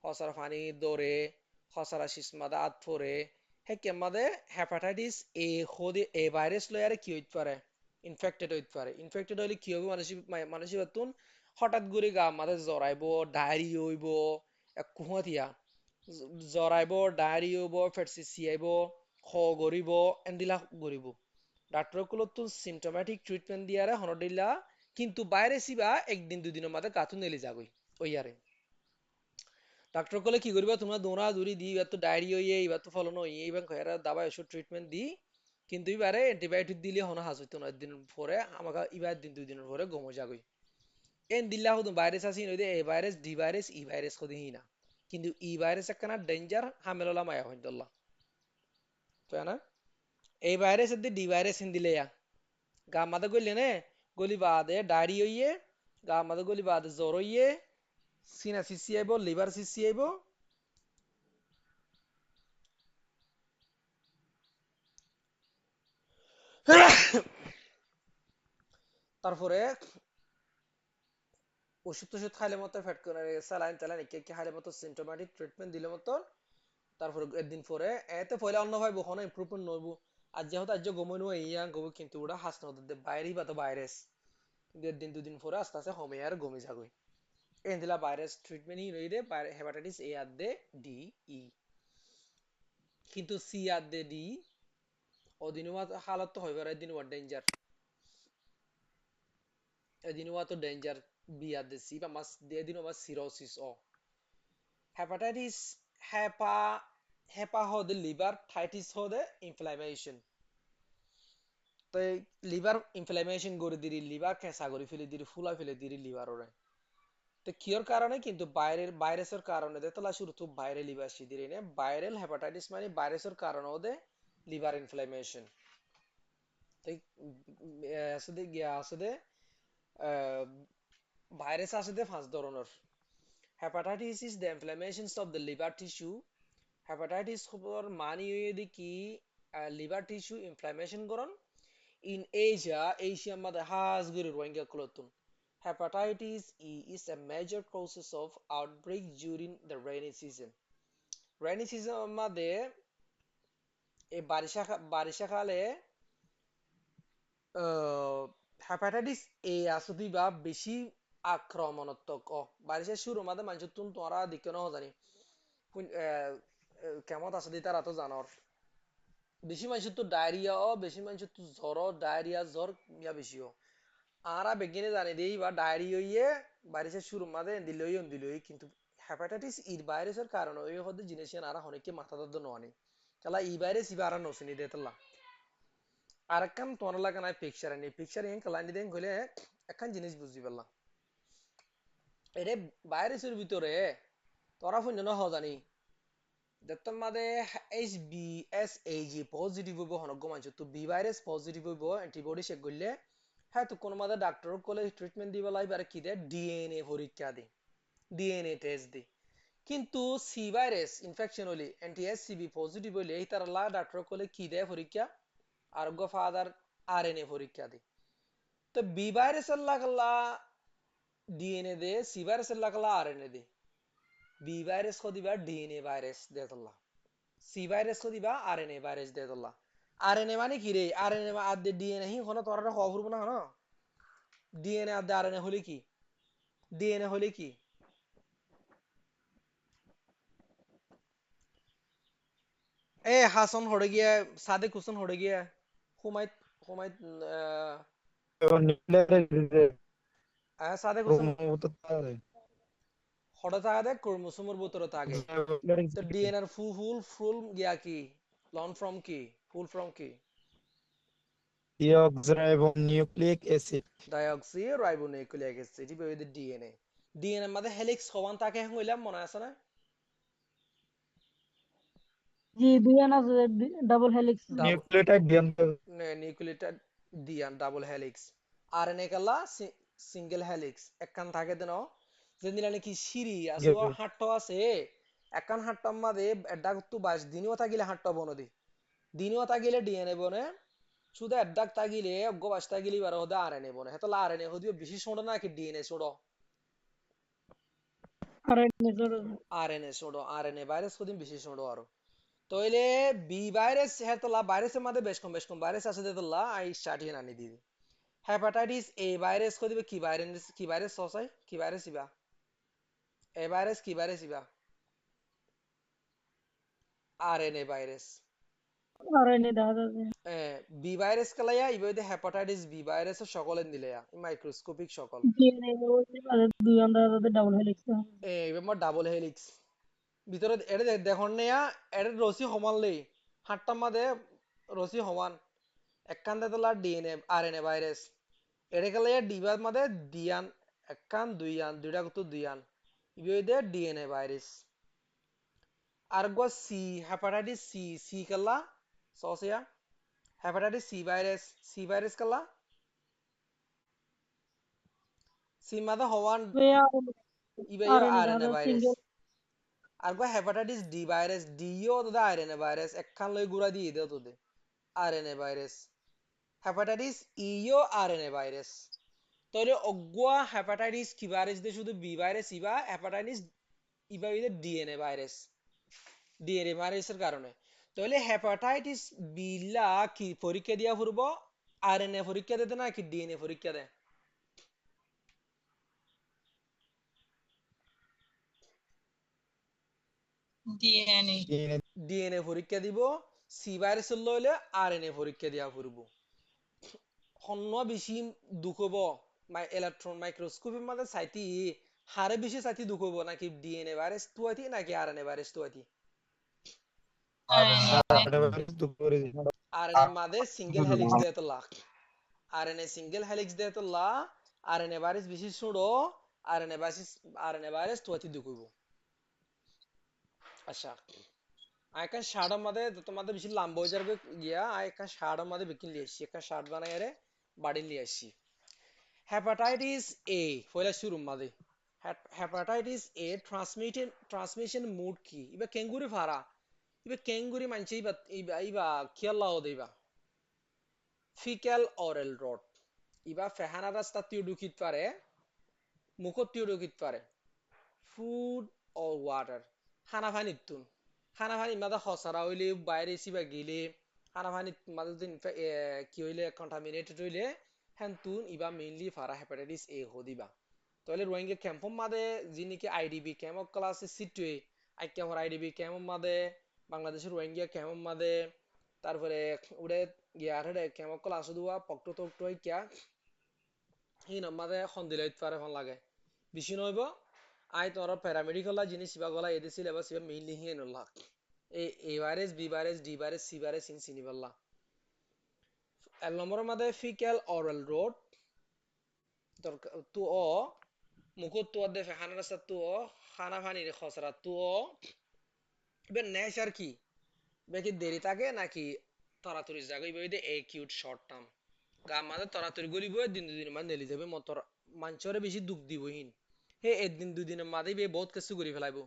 হসারা পানি দৌড়ে, হসারা শিসমাদা আত পরে হে কেমাদে হেপাটাইটিস এ হদি এ ভাইরাস লয়ারে কি হইতে পারে, ইনফেক্টেড হইতে পারে। ইনফেক্টেড হইলে কি হবে মানুষ মানুষ তুন হঠাৎ করে গা আমাদের জড়াইব, ডায়রি হইব, এক কুহাতিয়া জরাইব, ডায়রি হইব, ফেটসিসি আইব, খ গরিব, এন্দিলা গরিব। ডাক্তার গুলো তো সিমটোমেটিক ট্রিটমেন্ট দিয়ারে হনদিল্লা কিন্তু বাইরে সিবা একদিন দুদিনের মাঝে গাথু নেলি যাগই ওই আরে। ডাক্তার কলে কি করিবা তোমরা দৌড়া দৌড়ি দি এবার তো ডায়রি হইয়ে এবার তো ফলন হইয়ে এবার খয়রা দাবা ওষুধ ট্রিটমেন্ট দি কিন্তু এবারে অ্যান্টিবায়োটিক দিলে হন হাস হইতো না, একদিন পরে আমাকে এবার দিন দুই দিনের পরে গমো যাগই। এন দিল্লা হতো ভাইরাস আসি নইদে A virus D virus E virus কদি না কিন্তু ই ভাইরাস একখানা ডেঞ্জার হামেলা মায়া হইতল্লা তাই না? এই ভাইরাস এদি ডি ভাইরাস হিন দিলে গা মাদা গলি নে গলি বাদে ডায়রি হইয়ে, গা মাদা গলি বাদে জ্বর হইয়ে, সিনা সিসি আইব, লিভার সিসি আইব। তারপরে ওষুধ টষুধ খাইলে মতো ফেট করে স্যালাইন ট্যালাইন একে একে খাইলে মতো সিমটোমেটিক ট্রিটমেন্ট দিলে মতো তারপরে একদিন পরে এতে পয়লা অন্য ভাই বহন ইমপ্রুভমেন্ট নইব। আর যেহেতু আজ গমই নয় ইয়া গবো কিন্তু ওটা হাস নদে বাইরেই বা তো ভাইরাস কিন্তু একদিন দুদিন পরে আস্তে আস্তে হমে আর গমি যাগই। এই দিলা ভাইরাস ট্রিটমেন্ট ই রই দে হেপাটাইটিস এ আর দে ডি ই কিন্তু সি আর দে ডি অদিনুয়া হালত তো হইবার এদিন ওয়ার ডেঞ্জার, এদিনুয়া তো ডেঞ্জার বি আর দে সি বা মাস এদিন মাস সিরোসিস ও হেপাটাইটিস হেপা হেপা হদে লিভার থাইটিস হদে ইনফ্লামেশন। তো লিভার ইনফ্লামেশন করে দিরি লিভার কেঁচা করে ফেলে দিরি ফুলা ফেলে দিরি লিভার ওরে। তো কিয়র কারণে কিন্তু বাইরের ভাইরাসের কারণে দে তোলা শুরু তো বাইরে লিভার সিদিরে নে ভাইরাল হেপাটাইটিস মানে ভাইরাসের কারণে ওদে লিভার ইনফ্লামেশন। তো আসলে গিয়া আসলে ভাইরাস আসলে 5 ধরনের। Hepatitis is the inflammation of the liver tissue. Hepatitis খবর মানি হয়ে দি কি লিভার টিস্যু ইনফ্লামেশন করন। In Asia, Asia mother has guru Rohingya kulotun. Hepatitis E is a major causes of outbreak during the rainy season. Rainy season মধ্যে এই বারিশা কালে hepatitis A আসুদি বা বেশি আক্রমণাত্মক ও বারিশার শুরু মধ্যে মানুষ তুন তোরা দিকে ন জানি কেমন আসুদি তারা তো জানর বেশি মানুষ তো ডায়রিয়া ও বেশি মানুষ তো জ্বর ডায়রিয়া জ্বর ইয়া বেশি ও আরা বেগিনে জানি দেই বা ডায়রি হইয়ে ভাইরাসের শুরু মাঝে দিলই কিন্তু হেপাটাইটিস ই ভাইরাসের কারণে ওই হতে জিনিস আরা অনেকে মাথা দর্দ নয় তাহলে ই ভাইরাস ইবা আরা নসিনি দেতলা আর একখান তোমার লাগা নাই পিকচার আনি পিকচার ইন কালানি দেন কইলে একখান জিনিস বুঝি পেলাম এরে ভাইরাসের ভিতরে তোরা ফুন ন হ জানি দেখতাম মাদে এইচ বি এস এই জি পজিটিভ হইব হনগ মানুষ তো বি ভাইরাস পজিটিভ হইব অ্যান্টিবডি চেক করলে হ্যাঁ তো কোনো মাদে ডাক্তার কলে ট্রিটমেন্ট দিবে লাইবার কি দে ডিএনএ পরীক্ষা দে ডিএনএ টেস্ট দে কিন্তু সি ভাইরাস ইনফেকশন হলে এন্টি এসসিবি পজিটিভ হইলে এই তার লা ডাক্তার কলে কি দেয় পরীক্ষা আরোগ্য ফাদার আরএনএ পরীক্ষা দে। তো বি ভাইরাসের লাগলা ডিএনএ দে, সি ভাইরাসের লাগলা আরএনএ দে। বি ভাইরাস কো দিবা ডিএনএ ভাইরাস দে তোলা সি ভাইরাস কো দিবা আরএনএ ভাইরাস দে তোলা আরএনএ মানে কি রে আরএনএ আদে ডিএনএ হি কোন তোরা হওয়া ফুরবো না হনো ডিএনএ আদে আরএনএ হলে কি ডিএনএ হলে কি এ হাসন হড়ে গিয়া সাদেক হোসেন হড়ে গিয়া হুমায়ত হুমায়ত নিউক্লিয়ার সাদেক হোসেন ক্রোমোভূত তারে হড়ে থাকে ক্রোমোসোমের ভিতরে থাকে তো ডিএনএর ফুল ফুল গিয়া কি লন ফ্রম কি ফুল ফ্রম কি deoxyribonucleic acid deoxyribonucleic acid ইবে ওই ডিএনএ ডিএনএ মধ্যে হেলিক্স হওয়ান তাকে হইলাম মনে আছে না জি দুইয়ান আছে double helix nucleotide DNA nucleotide দিয়ান ডাবল হেলিক্স আরএনএ কালা সিঙ্গেল হেলিক্স একখান থাকে দেন যে নিলানে কি সিরি আছে হাট্ট আছে একখান হাট্টার মাঝে এডা তো 22 দিনও থাকিলে হাট্ট বনদি দিনও থাকিলে ডিএনএ বনে শুধু এডাক তাগিলে অগ্গ বাস তাগিলি বার হদে আরএনএ বনে হেতলা আরএনএ হদিও বেশি ছোট না কি ডিএনএ ছোট আরএনএ ছোট আরএনএ ভাইরাস কদিন বেশি ছোট আরো তইলে বি ভাইরাস হেতলা ভাইরাসের মধ্যে বেশ কম ভাইরাস আছে দেতলা আই স্টার্ট হিন আনি দিদি হেপাটাইটিস এ ভাইরাস কদিবে কি ভাইরাস সসাই কি ভাইরাস ইবা এ ভাইরাস কি ভাইরাস ইবা আরএনএ ভাইরাস আরএনএ দেখা যাচ্ছে বি ভাইরাস কালাইয়া ইবে হেপাটাইটিস বি ভাইরাস সকলেন দিলেয়া মাইক্রোস্কোপিক সকল ডিএনএ দুইয়ান দেখা যাচ্ছে ডাবল হেলিক্স ইবে মো ডাবল হেলিক্স ভিতরে এটা দেখুন নেয়া এটা রসি সমানলেই হাতটার মাঝে রসি সমান একখান দেতলা ডিএনএ আরএনএ ভাইরাস এটা কালাইয়া ডিবার মাঝে দিয়ান একখান দুইয়ান দুইটা কত দুইয়ান ইবে ডিএনএ ভাইরাস আর গো সি হেপাটাইটিস সি সি কালা সসিয়া হেপাটাইটিস সি ভাইরাস কালা সি মাদা হওয়ান ইবে আরএনএ ভাইরাস আর গো হেপাটাইটিস ডি ভাইরাস ডিও তো আরএনএ ভাইরাস একখান লই গুড়া দিয়ে দাও তোদের আরএনএ ভাইরাস হেপাটাইটিস ইও আরএনএ ভাইরাস তাহলে অগুয়া হেপাটাইটিস কি ভাইরাস দে শুধু বি ভাইরাস ইবা হেপাটাইটিস ইবা ইদে ডিএনএ ভাইরাস ডিএনএ ভাইরাসের কারণে তাহলে হেপাটাইটিস বিলা কি পরীক্ষা দিয়া ফুরব আরএনএ পরীক্ষা দিতে না কি ডিএনএ পরীক্ষা দেয় ডিএনএ পরীক্ষা দিব সি ভাইরাসের লইলে আরএনএ পরীক্ষা দিয়া ফুরব হন্য বেশি দুঃখ হব ইলেকট্রন মাইক্রোস্কোপের মধ্যে চাইতি হারে বেশি চাইতি দুঃখ হব নাকি ডিএনএ ভাইরাস তুয়াতি নাকি আরএনএ ভাইরাস তুয়াতি আরএনএ মাঝে সিঙ্গেল হেলিক্স দেয় তো লাখ আরএনএ সিঙ্গেল হেলিক্স দেয় তো লা আরএনএ ভাইরাস বেশি ছোড়ো আরএনএ ভাইরাস তুয়াতি দুঃখ হইব আচ্ছা আইকান শার্টের মধ্যে তোমাদের বেশি লম্বা হয়ে যাবে গিয়া আইকান শার্টের মধ্যে বিকিন লিয়ে আসছি একটা শার্ট বানাই আরে বাড়ি লিয়ে আসছি হেপাটাইটিস এ পয়লা শুরু মাঝে হেপাটাইটিস এ ট্রান্সমিশন মোড কি ইবা কেঙ্গুরি ফারা ইবা কেঙ্গুরি মানছে ইবা খেয়াল্লাহ দেবা ফিক্যাল অরেল রড ইবা ফেহানা রাস্তা টিউ ঢুকিত পারে মুখত টিউ ঢুকিত পারে ফুড অর ওয়াটার খানা পানিত তুন খানা পানি মাদা হসারা হইলে বাইরে সিবা গেলে খানা পানি মাদা দিন কি হইলে কন্টামিনেটেড হইলে হ্যান তুন ইবা মেইনলি ফারা হেপাটাইটিস এ হদিবা তাহলে রোহিঙ্গা ক্যাম্পম মাদে যিনিকি আইডিবি ক্যাম্প ক্লাসে সিটুয়ে আইক্যামর আইডিবি ক্যাম্প মাদে বাংলাদেশের রোহিঙ্গা ক্যাম্প মাদে তারপরে উড়ে গিয়ারে ক্যাম্প ক্লাস দুয়া পক্টো টক্টো কিয়া হিন মাদে খন্দিলাইত পারে ফন লাগে বেশি নইব আই তোর প্যারামেডিক্যাল জিনিস সিবা গলা এদে সিলেবাস সিবা মেইনলি হিন উল্লাহ A virus B virus D virus C virus ইন সিনিবাল্লা এল নম্বরের মধ্যে ফিক্যাল অরাল রোড তো ও মুখত তো দে ফেহানা রাস্তা তো খানা ফানি রে খসরা তো বে নেচার কি বে কি দেরি থাকে নাকি তরাতরি জাগই বই দে একিউট শর্ট টার্ম গা মাঝে তরাতরি গলি বই দিন দুদিন মান নেলি যাবে মতর মাঞ্চরে বেশি দুঃখ দিবহীন হে একদিন দুদিনের মাঝে বে বহুত কিছু করে ফেলাইব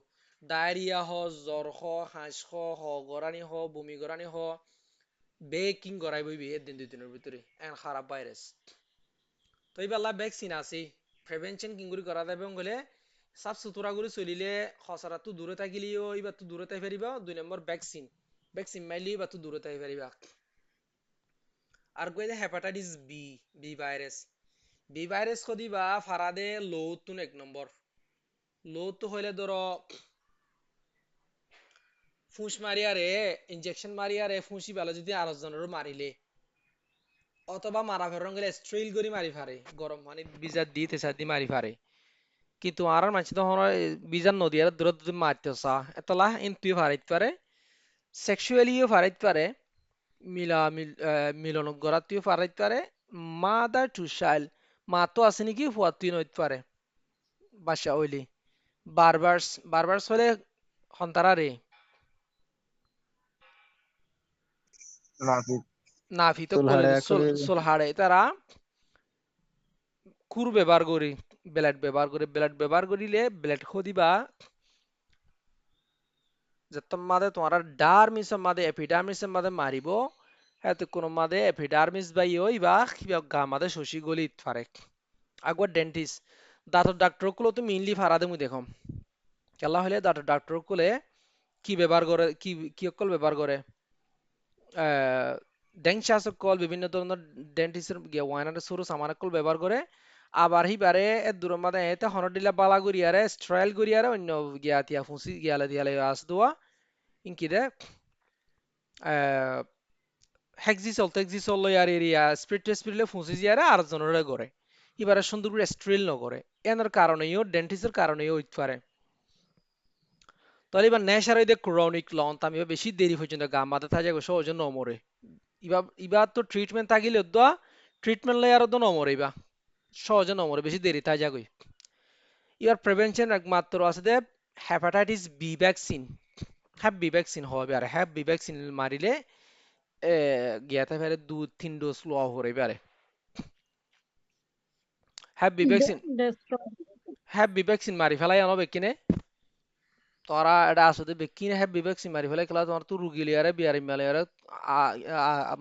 ডায়রিয়া হ জ্বর হ হাঁস হ গরানি হ বমি গরানি হ বে কিং গরাই বইবি একদিন দুদিনের ভিতরে এন খারাপ ভাইরাস তো এইবেলা ভ্যাকসিন আছে প্রিভেনশন কিংগুরি করা যাবে বলে সাফ সুতরা করে চলিলে খসরাতো দূরে থাকিলেও এইবার তো দূরে থাকি পারিবা 2 নম্বর ভ্যাকসিন ভ্যাকসিন মাইলি বা তো দূরে থাকি পারিবা। আর কইলে hepatitis B, B virus. B virus কদিবা ফারাদে লৌতুন এক নম্বর। লৌত হইলে ধরো ফুঁস মারিয়ারে ইনজেকশন মারিয়ারে ফুঁসি বেলা যদি আরো জনেরও মারিলে অথবা মারা ফেরন গেলে স্ট্রেল করে মারি ফারে গরম মানে বিজার দি তেসার দি মারি ফারে কিন্তু আর মানুষ তো হন বিজার নদী আর দূর দূর মারতে চা এতলা ইনতুই ফারাইতে পারে সেক্সুয়ালিও ফারাইতে পারে মিলন গড়াতেও ফারাইতে পারে মাদার টু চাইল্ড মা তো আছে নাকি ফুয়াতুই নইতে পারে বাসা ওইলি বারবার্স বারবার্স হলে হন্তারারে নাফি নাফি তো কলে চুলহাড়ে করে সোলহাড়ে তারা কুর ব্যবহার করি ব্লেড ব্যবহার করিলে ব্লেড খদিবা যতম মাদে তোমার ডার্মিসের মাদে এপিডার্মিসের মাদে মারিব এতে কোনো মাদে এপিডার্মিস বাই ওই বা কিবা গা মাদে শশী গলি ফারে আগর ডেন্টিস্ট দাঁতর ডাক্তার গুলো তো মেইনলি ফারাদে মুই দেখম কেলা হলে দাঁতর ডাক্তার গুলো কি ব্যবহার করে কি অকল ব্যবহার করে ডেংশাস কল বিভিন্ন ধরনের ডেন্টিস্টের গিয়া ওয়াইনার সরু সামান কল ব্যবহার করে আবার হিবারে এ দূর মাদে এতে হনর দিলা বালা গরিয়ারে স্ট্রাইল গরিয়ারে অন্য গিয়া তিয়া ফুসি গিয়ালে দিয়ালে আস দোয়া ইনকিরে হেক্সিসল লয়ার এরিয়া স্পিরিটলে ফুসি জিয়ারে আর জনরে করে এবারে সুন্দর করে স্ট্রিল ন করে এনার কারণেও ডেন্টিস্টের কারণেও হইতে পারে তাহলে এবার নেশার ওই ক্রনিক লন আমি বেশি দেরি পর্যন্ত গা মাথা থাকে সহজে নমরে ইবা তো ট্রিটমেন্ট থাকিলে দোয়া ট্রিটমেন্ট লয়ার তো নমরে ইবা সহজে নমরে বেশি দেরি তাই যাগই এবার প্রিভেনশন একমাত্র আছে যে hepatitis B vaccine hep B vaccine হবে আর হ্যাপ বি ভ্যাকসিন মারিলে গিয়াতে ফেরে 2-3 ডোজ লওয়া হরে পারে হ্যাপ বি ভ্যাকসিন destroy মারি ফেলাই আনো বেকিনে তোরা এটা আসতে বেকিনে হ্যাপ বি ভ্যাকসিন মারি ফেলাই খেলা তোমার তো রুগী লিয়ারে বিয়ারি মালিয়ারে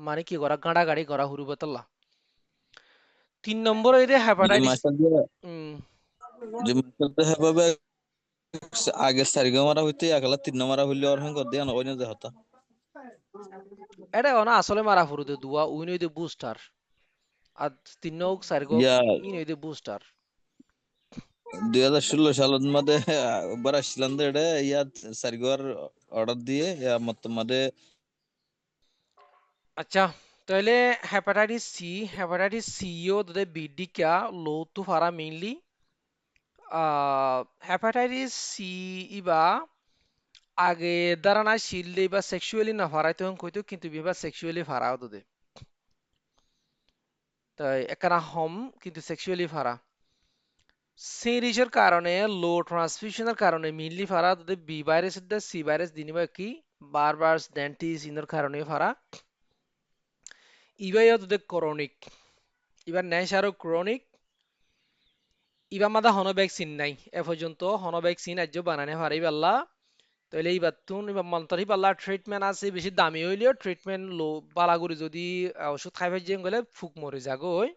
মানে কি করা গাড়া গাড়ি করা হুরু বতলা 3 নম্বর এই যে যে হেপাটাইটিস মাস্টার দিয়ে হেবাবে আগে সারিগা মারা হইতে একলা 3 মারা হইলে আর হ্যাঁ দিয়ে নয় না যে হতা এটা না আসলে মারা ফুরুতে দুয়া উইন উইথ বুস্টার আর 3 হোক 4 হোক ইয়া ইন উইথ বুস্টার 2016 সালের মধ্যে একবার আসছিলাম তো এটা ইয়া সারিগার অর্ডার দিয়ে ইয়া মত মধ্যে আচ্ছা তাহলে হেপাটাইটিস সিও তোদের বিডিকা লো টু ফারা মেইনলি হেপাটাইটিস সি ইবা আগে দ্বারা না শিললে বা সেক্সুয়ালি না ফারাইতে হন কইতো কিন্তু বিবা সেক্সুয়ালি ফারাও তোদের তাই একখানা হম কিন্তু সেক্সুয়ালি ফারা সিরিজের কারণে লো ট্রান্সমিশনের কারণে মেইনলি ফারা তোদের বি ভাইরাসের দা সি ভাইরাস দিনিবা কি বারবার ডেন্টিস ইনের কারণে ফারা ইবাইও তোদের ক্রনিক ইবার নেশারও ক্রনিক ইবা মাদা হন ভ্যাকসিন নাই এ পর্যন্ত হন ভ্যাকসিন আজ বানানে পারি পাল্লা তাহলে এইবার তুন এবার মন্তরি পাল্লা ট্রিটমেন্ট আছে বেশি দামি হইলেও ট্রিটমেন্ট লো বালা করে যদি ওষুধ খাই ফেল গেলে ফুক মরে যাগই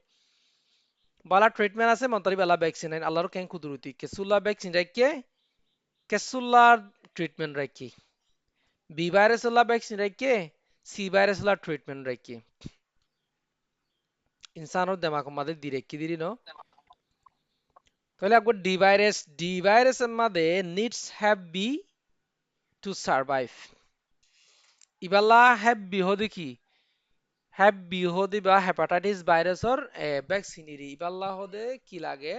বালা ট্রিটমেন্ট আছে মন্তরি বালা ভ্যাকসিন নাই আল্লাহর কেন কুদরতি কেসুল্লা ভ্যাকসিন রাখি কেসুল্লার ট্রিটমেন্ট রাখি বি ভাইরাস ভ্যাকসিন রাখি সি ভাইরাস ট্রিটমেন্ট রাখি ইনসানোর দেমাক মাদের দি রেখি দিলি ন তাহলে একবার ডি ভাইরাসের মাঝে needs have B to survive ইবালা হ্যাভ বিহদি কি হ্যাভ বিহদি বা হেপাটাইটিস ভাইরাসর ভ্যাকসিনিরি ইবাল্লা হদে কি লাগে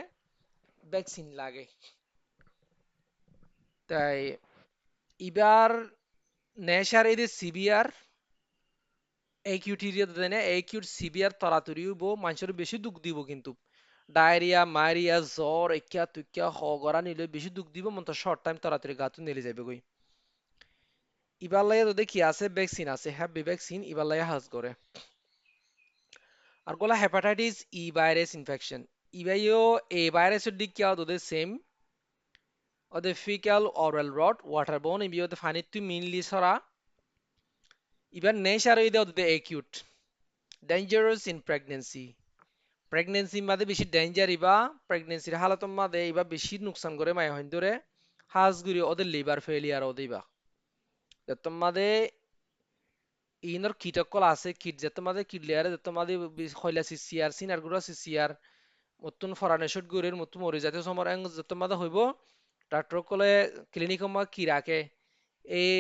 ভ্যাকসিন লাগে তাই ইবার নেশার এই যে সিভিয়ার একিউট এরিয়া দেয় একিউট সিভিয়ার তরাতরি হইব মানুষের বেশি দুঃখ দিব কিন্তু ডায়রিয়া মারিয়া জ্বর একিয়া তুকিয়া হগরা নিলে বেশি দুঃখ দিব মন তো শর্ট টাইম তাড়াতাড়ি গাতো নেলে যাবে গই ইবার লাগে তো দেখি আছে ভ্যাকসিন আছে হ্যাভ বি ভ্যাকসিন ইবার লাগে হাজ করে আর গোলা হেপাটাইটিস ই ভাইরাস ইনফেকশন ইবাইও এ ভাইরাসের দিক কিয়া তোদের সেম ওদের ফিক্যাল অরাল রড ওয়াটার বোন ইবি ওদের ফানি তুই মিনলি সরা ইবার নেশার ওই দেওয়া তোদের একিউট ডেঞ্জারাস ইন প্রেগনেন্সি মাঝে বেশি ডেঞ্জার ইবা প্রেগনেন্সির হালত মাঝে ইবা বেশি নুকসান করে মায় হইন্দরে হাজগুড়ি ওদের লিভার ফেলিয়ার ওদের ইবা তোমাদের ইনর কিটকল আছে কিট যেতে মাঝে কিট লেয়ারে যেতে মাঝে হইলা সিসিআর সিনার গুড়া সিসিআর মতুন ফরানেশট গুড়ের মতু মরি জাতীয় সমর এং যেতে মাঝে হইব ডাক্তর কলে ক্লিনিক মা কি রাখে এই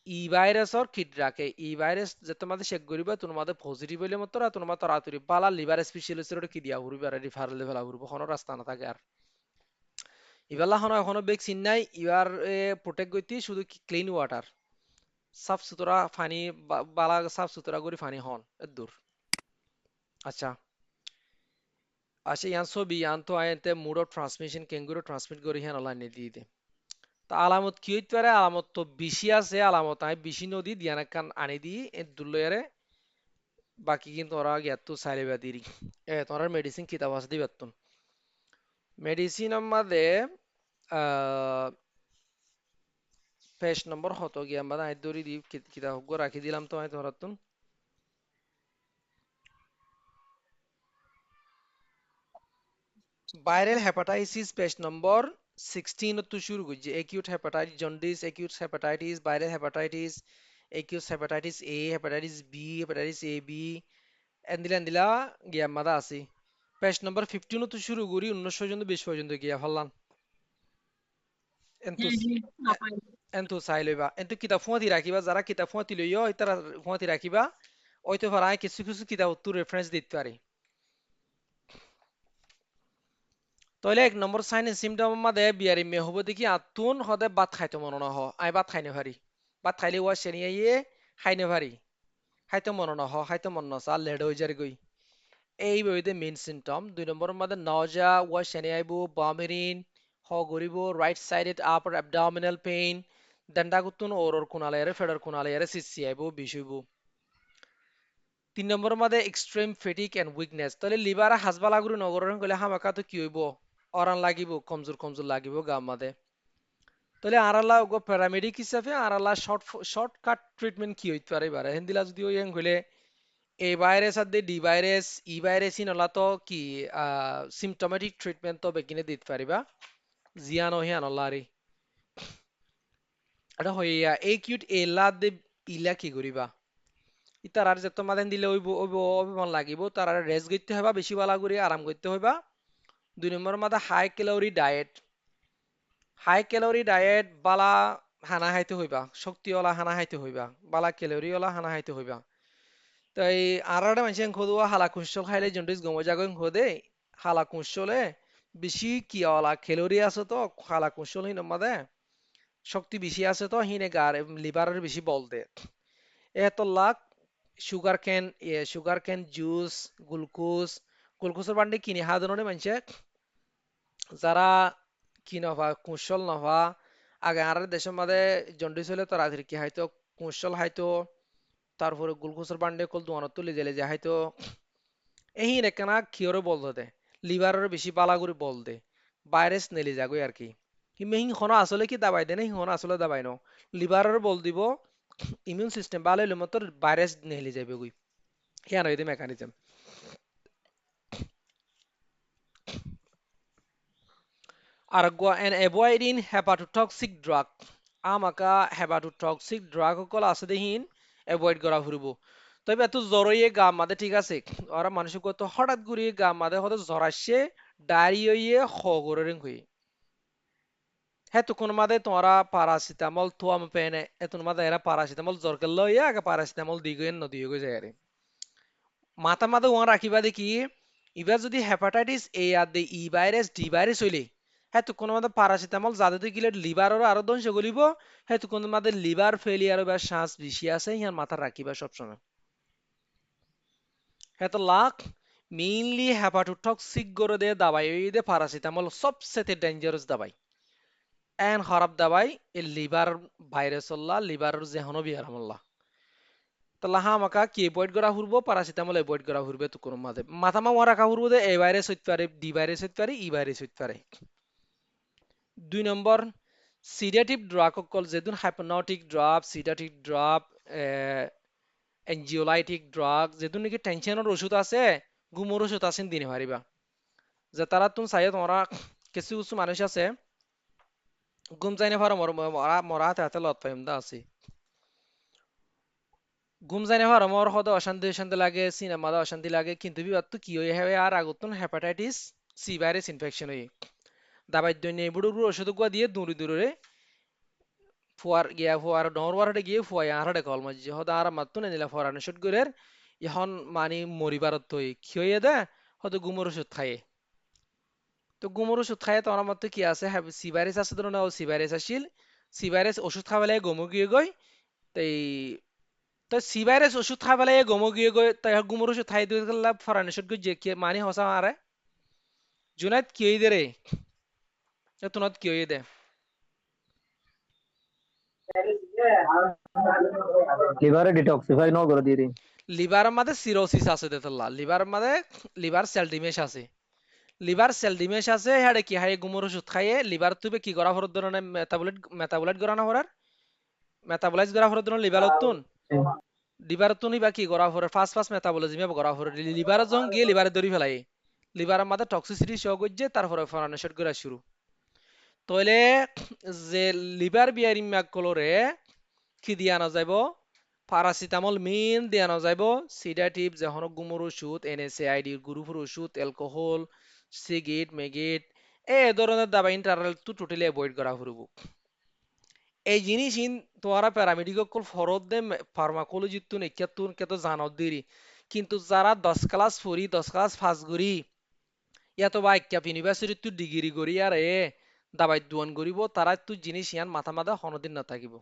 ই ভাইরাসর কিট রাখে ই ভাইরাস যেতে মাঝে চেক করিবা তোর মাঝে পজিটিভ হইলে মতো তোমার তাড়াতাড়ি বালা লিভার স্পেশালিস্টের কি দিয়া হুরবে আর রিফারেল লেভেল হুরব কোনো রাস্তা না থাকে আর ইবালা হনো এখনো ভ্যাকসিন নাই ইবার প্রোটেক্ট গইতি শুধু ক্লিন ওয়াটার সাফ সুতরা পানি বালা সাফ সুতরা করে পানি হন দূর আচ্ছা আচ্ছা ইয়ান ছবি ইয়ান তো আইনতে মোড অফ ট্রান্সমিশন কেঙ্গুরো ট্রান্সমিট করি হ্যাঁ অনলাইনে দিয়ে দে তা আলামত কি হইতে পারে আলামত তো বেশি আছে আলামত আমি বেশি নদী দিয়ান কান আনি দি এ দুলয়ারে বাকি কিন্তু ওরা গিয়াতো সাইলেবা দিরি তোরার মেডিসিন কিতাব আছে দিবাত্তন মেডিসিন আমাদে পেজ নম্বর হতো গিয়া আমরা আই দরি দি কিতাব গো রাখি দিলাম তো আমি তোরাতুন ভাইরাল হেপাটাইটিস পেজ নম্বর 16 তো শুরু করছে acute hepatitis jaundice acute hepatitis viral hepatitis acute hepatitis A hepatitis B hepatitis AB এন্দিলা গিয়া মাদা আছে পেজ নম্বর 15 তো শুরু করি 19 পর্যন্ত 20 পর্যন্ত গিয়া ফেললাম এন্তু এন্তু চাই লইবা এন্তু কিতাব ফুঁয়াতি রাখিবা যারা কিতাব ফুঁয়াতি লইও তারা ফুঁয়াতি রাখিবা ওইতো ভাড়ায় কিছু কিছু কিতাব উত্তর রেফারেন্স দিতে পারি তাহলে এক নম্বর সাইন সিমটম মাদে বিয়ারি মে হবো দেখি আতুন হদে বাত খাইতে মন না হ আই বাত খাইনে ভারি বাত খাইলে ওয়া সেনি আইয়ে খাইনে ভারি খাইতে মন না হ খাইতে মন না চা লেড হয়ে যার গই এই বইতে মেইন সিমটম 2 নম্বর মাদে নজা ওয়া সেনি আইবো বমিরিন হ গরিব right sided upper abdominal pain দন্ডা গুতুন ওর কোনালে এর ফেডার কোনালে এর সিসি আইবো বিশুইবো 3 নম্বর মাদে এক্সট্রিম ফেটিক এন্ড উইকনেস তাহলে লিভার হাসবালা গুরু নগরন গলে হামাকা তো কি হইব অরান লাগিব কমজোর কমজোর লাগিব গাম মাদে তাহলে আরালা গো প্যারামেডিক হিসাবে আরালা শর্টকাট ট্রিটমেন্ট কি হইতে পারে এবারে হিন্দিলা যদি ওই হইলে এ ভাইরাস আর D virus E virus in-law তো কি সিমটোমেটিক ট্রিটমেন্ট তো বেগিনে দিতে পারিবা জিয়ানো হিয়ানলারি এটা হইয়া একিউট এলা দে ইলা কি করিবা ইতার আর যে তোমাদের দিলে ওইব ওইব অভিমান লাগিব তার আর রেস্ট করতে হইবা বেশি বালা করে আরাম করতে হইবা 2 নম্বর মাদা হাই ক্যালোরি ডায়েট বালা হানা খাইতে হইবা শক্তিওয়ালা হানা খাইতে হইবা বালা ক্যালোরিওয়ালা হানা খাইতে হইবা তাই আর একটা মানুষ খোদুয়া হালা কুশল খাইলে জন্ডিস গমো জাগো খোদে হালা কুশলে বেশি কিওয়ালা ক্যালোরি আছে তো হালা কুশল হিন মাদে শক্তি বেশি আছে তো হিনে গার লিভারের বেশি বল দে এত লাখ সুগার ক্যান জুস গ্লুকোজের বান্ডে কিনে হা ধরনের মানুষে যারা কি নভা কুশল নভা আগে আর দেশের মধ্যে জন্ডিস হলে তো রাত্রি কি হয়তো কুশল হয়তো তারপরে গ্লুকোজের বান্ডে কল দোয়ানত তুলে দিলে যে হয়তো এই রেখানা কিওরে বল দে লিভারের বেশি বালাগুড়ি বল দে ভাইরাস নেলি যাগো আর কি হিমে হিংসনা আসলে কি দাবাই দে না হিংসনা আসলে দাবাই ন লিভারের বল দিব ইমিউন সিস্টেম ভালো হইলে মতো ভাইরাস নেলি যাবে গুই হিয়ান হইতে mechanism Aragua and avoiding hepatotoxic drug. আমাকা hepatotoxic drug সকল আছে দেহিন অ্যাভয়েড করা ফুরবো তবে এত জ্বরইয়ে গা মাদে ঠিক আছে ওরা মানুষ কত হঠাৎ করে গা মাদে হয়তো জ্বর আসছে ডায়রিয়ে খগরের হই হ্যাঁ তো কোন মাদে তোমরা প্যারাসিটামল থুয়াম পেনে এত মাদে এরা প্যারাসিটামল জ্বর কে লইয়া আগে প্যারাসিটামল দিগো নদী গো যায় আরে মাথা মাদে ওয়া রাখিবা দেখি এবার যদি হেপাটাইটিস এ আর দে ই ভাইরাস ডি ভাইরাস হইলে হ্যাঁ তো কোনো মাদে প্যারাসিটামল যাতে গিলে লিভারের আরো ধ্বংস করিব হ্যাঁ তো কোনো মাদে লিভার ফেলিয়ার বা শ্বাস বেশি আছে ইয়ার মাথা রাখিবা সবসময় হ্যাঁ তো লাখ মেইনলি হেপাটোটক্সিক গরে দে দাবাই ওই দে প্যারাসিটামল সবচেয়ে ডেঞ্জারাস দাবাই এন খারাপ দাবাই এ লিভার ভাইরাস লিভারের যেহনো বিহারামল্লা তাহলে হা আমাকা কি অ্যাভয়েড করা ফুরবো প্যারাসিটামল অ্যাভয়েড করা ফুরবে তো কোনো মাদে মাথা মা রাখা ফুরবো দে এ ভাইরাস হইতে পারে ডি ভাইরাস হইতে পারে ই ভাইরাস হইতে পারে 2 নম্বর সিডেটিভ ড্রাগ অকল যেদুন হাইপনোটিক ড্রাগ সিডেটিভ ড্রাগ এনজিওলাইটিক ড্রাগ যেদুন নাকি টেনশনের ওষুধ আছে ঘুমোর ওষুধ আছেন দিনে পারিবা যে তারা তুমি চাই তোমরা কিছু কিছু মানুষ আছে ঘুম চাইনে পারো মরা মরা হাতে হাতে লত ফাইম দা আছে ঘুম জানি হওয়ার আমার হদ অশান্তি অশান্তি লাগে সিনেমাতে অশান্তি লাগে কিন্তু বিবাদ তো কি হয়ে হবে আর আগতন হেপাটাইটিস সি ভাইরাস ইনফেকশন হয়ে দাবাই দৈন্য বুড়ো বুড়ো ওষুধ গুয়া দিয়ে দূরে দূরে ফুয়ার গিয়া ফুয়ার ডর ওয়ারটে গিয়ে ফুয়াই আহারে কল মাঝে হদ আর মাত্র নিলা ফরানো শুট করে এখন মানে মরিবার তো কি হয়ে দে হয়তো গুমর ওষুধ খায় তো গুমর ওষুধ খায় তো আমার মতো কি আছে সি ভাইরাস আছে ধরুন না সি ভাইরাস আসিল সি ভাইরাস ওষুধ খাওয়ালে গমো গিয়ে গই তাই তো সি ভাইরাস ওষুধ খাওয়ালে গমো গিয়ে গই তাই গুমর ওষুধ খাই দিয়ে গেল ফরানো শুট গই যে কি মানে হসা মারে জুনাইত কি হই দে রে তুনত কি হই দে লিভারে ডিটক্সিফাই ন করে দিয়ে দিন। লিভার মধ্যে সিরোসিস আছে দেতলা লিভার মধ্যে লিভার সেল ডিমেশ আছে লিভার সেল ডিমেশ আছে হ্যাঁ কি হাই গুমর ওষুধ খাইয়ে লিভার তুবে কি করা হর ধরনের মেটাবলাইট করা না হরার মেটাবলাইজ করা হর ধরনের লিভার তুন লিভার তুন বা কি করা হর ফাস্ট ফাস্ট মেটাবলিজম করা হর লিভার যখন গিয়ে লিভারে ধরি ফেলাই লিভারের মধ্যে টক্সিসিটি শো করছে তারপরে ফরানেশন করা শুরু তাহলে যে লিভার বিয়ারিং ম্যাককলরে কি দিয়া না যাইব প্যারাসিটামল মেন দিয়া না যাইব সিডাটিভ যেহন গুমর ওষুধ এনএসএআইডি গ্রুপের ওষুধ অ্যালকোহল সিগারেট মেগেট এই ধরনের দাবা ইন্টারনাল তো টোটালি অ্যাভয়েড করা ফুরব এই জিনিস তোরা প্যারামেডিক্যাল ফরদ দে ফার্মাকোলজি তো নেকিয়াতুন কেতো জানত দেরি কিন্তু যারা 10 ক্লাস পড়ি 10 ক্লাস পাস করি ইয়াতো বা ক্যাপ ইউনিভার্সিটি তো ডিগ্রি করি আর দাবাই দুয়ান করিব তারা তো জিনিস ইয়ান মাথা মাথা হনদিন না থাকিব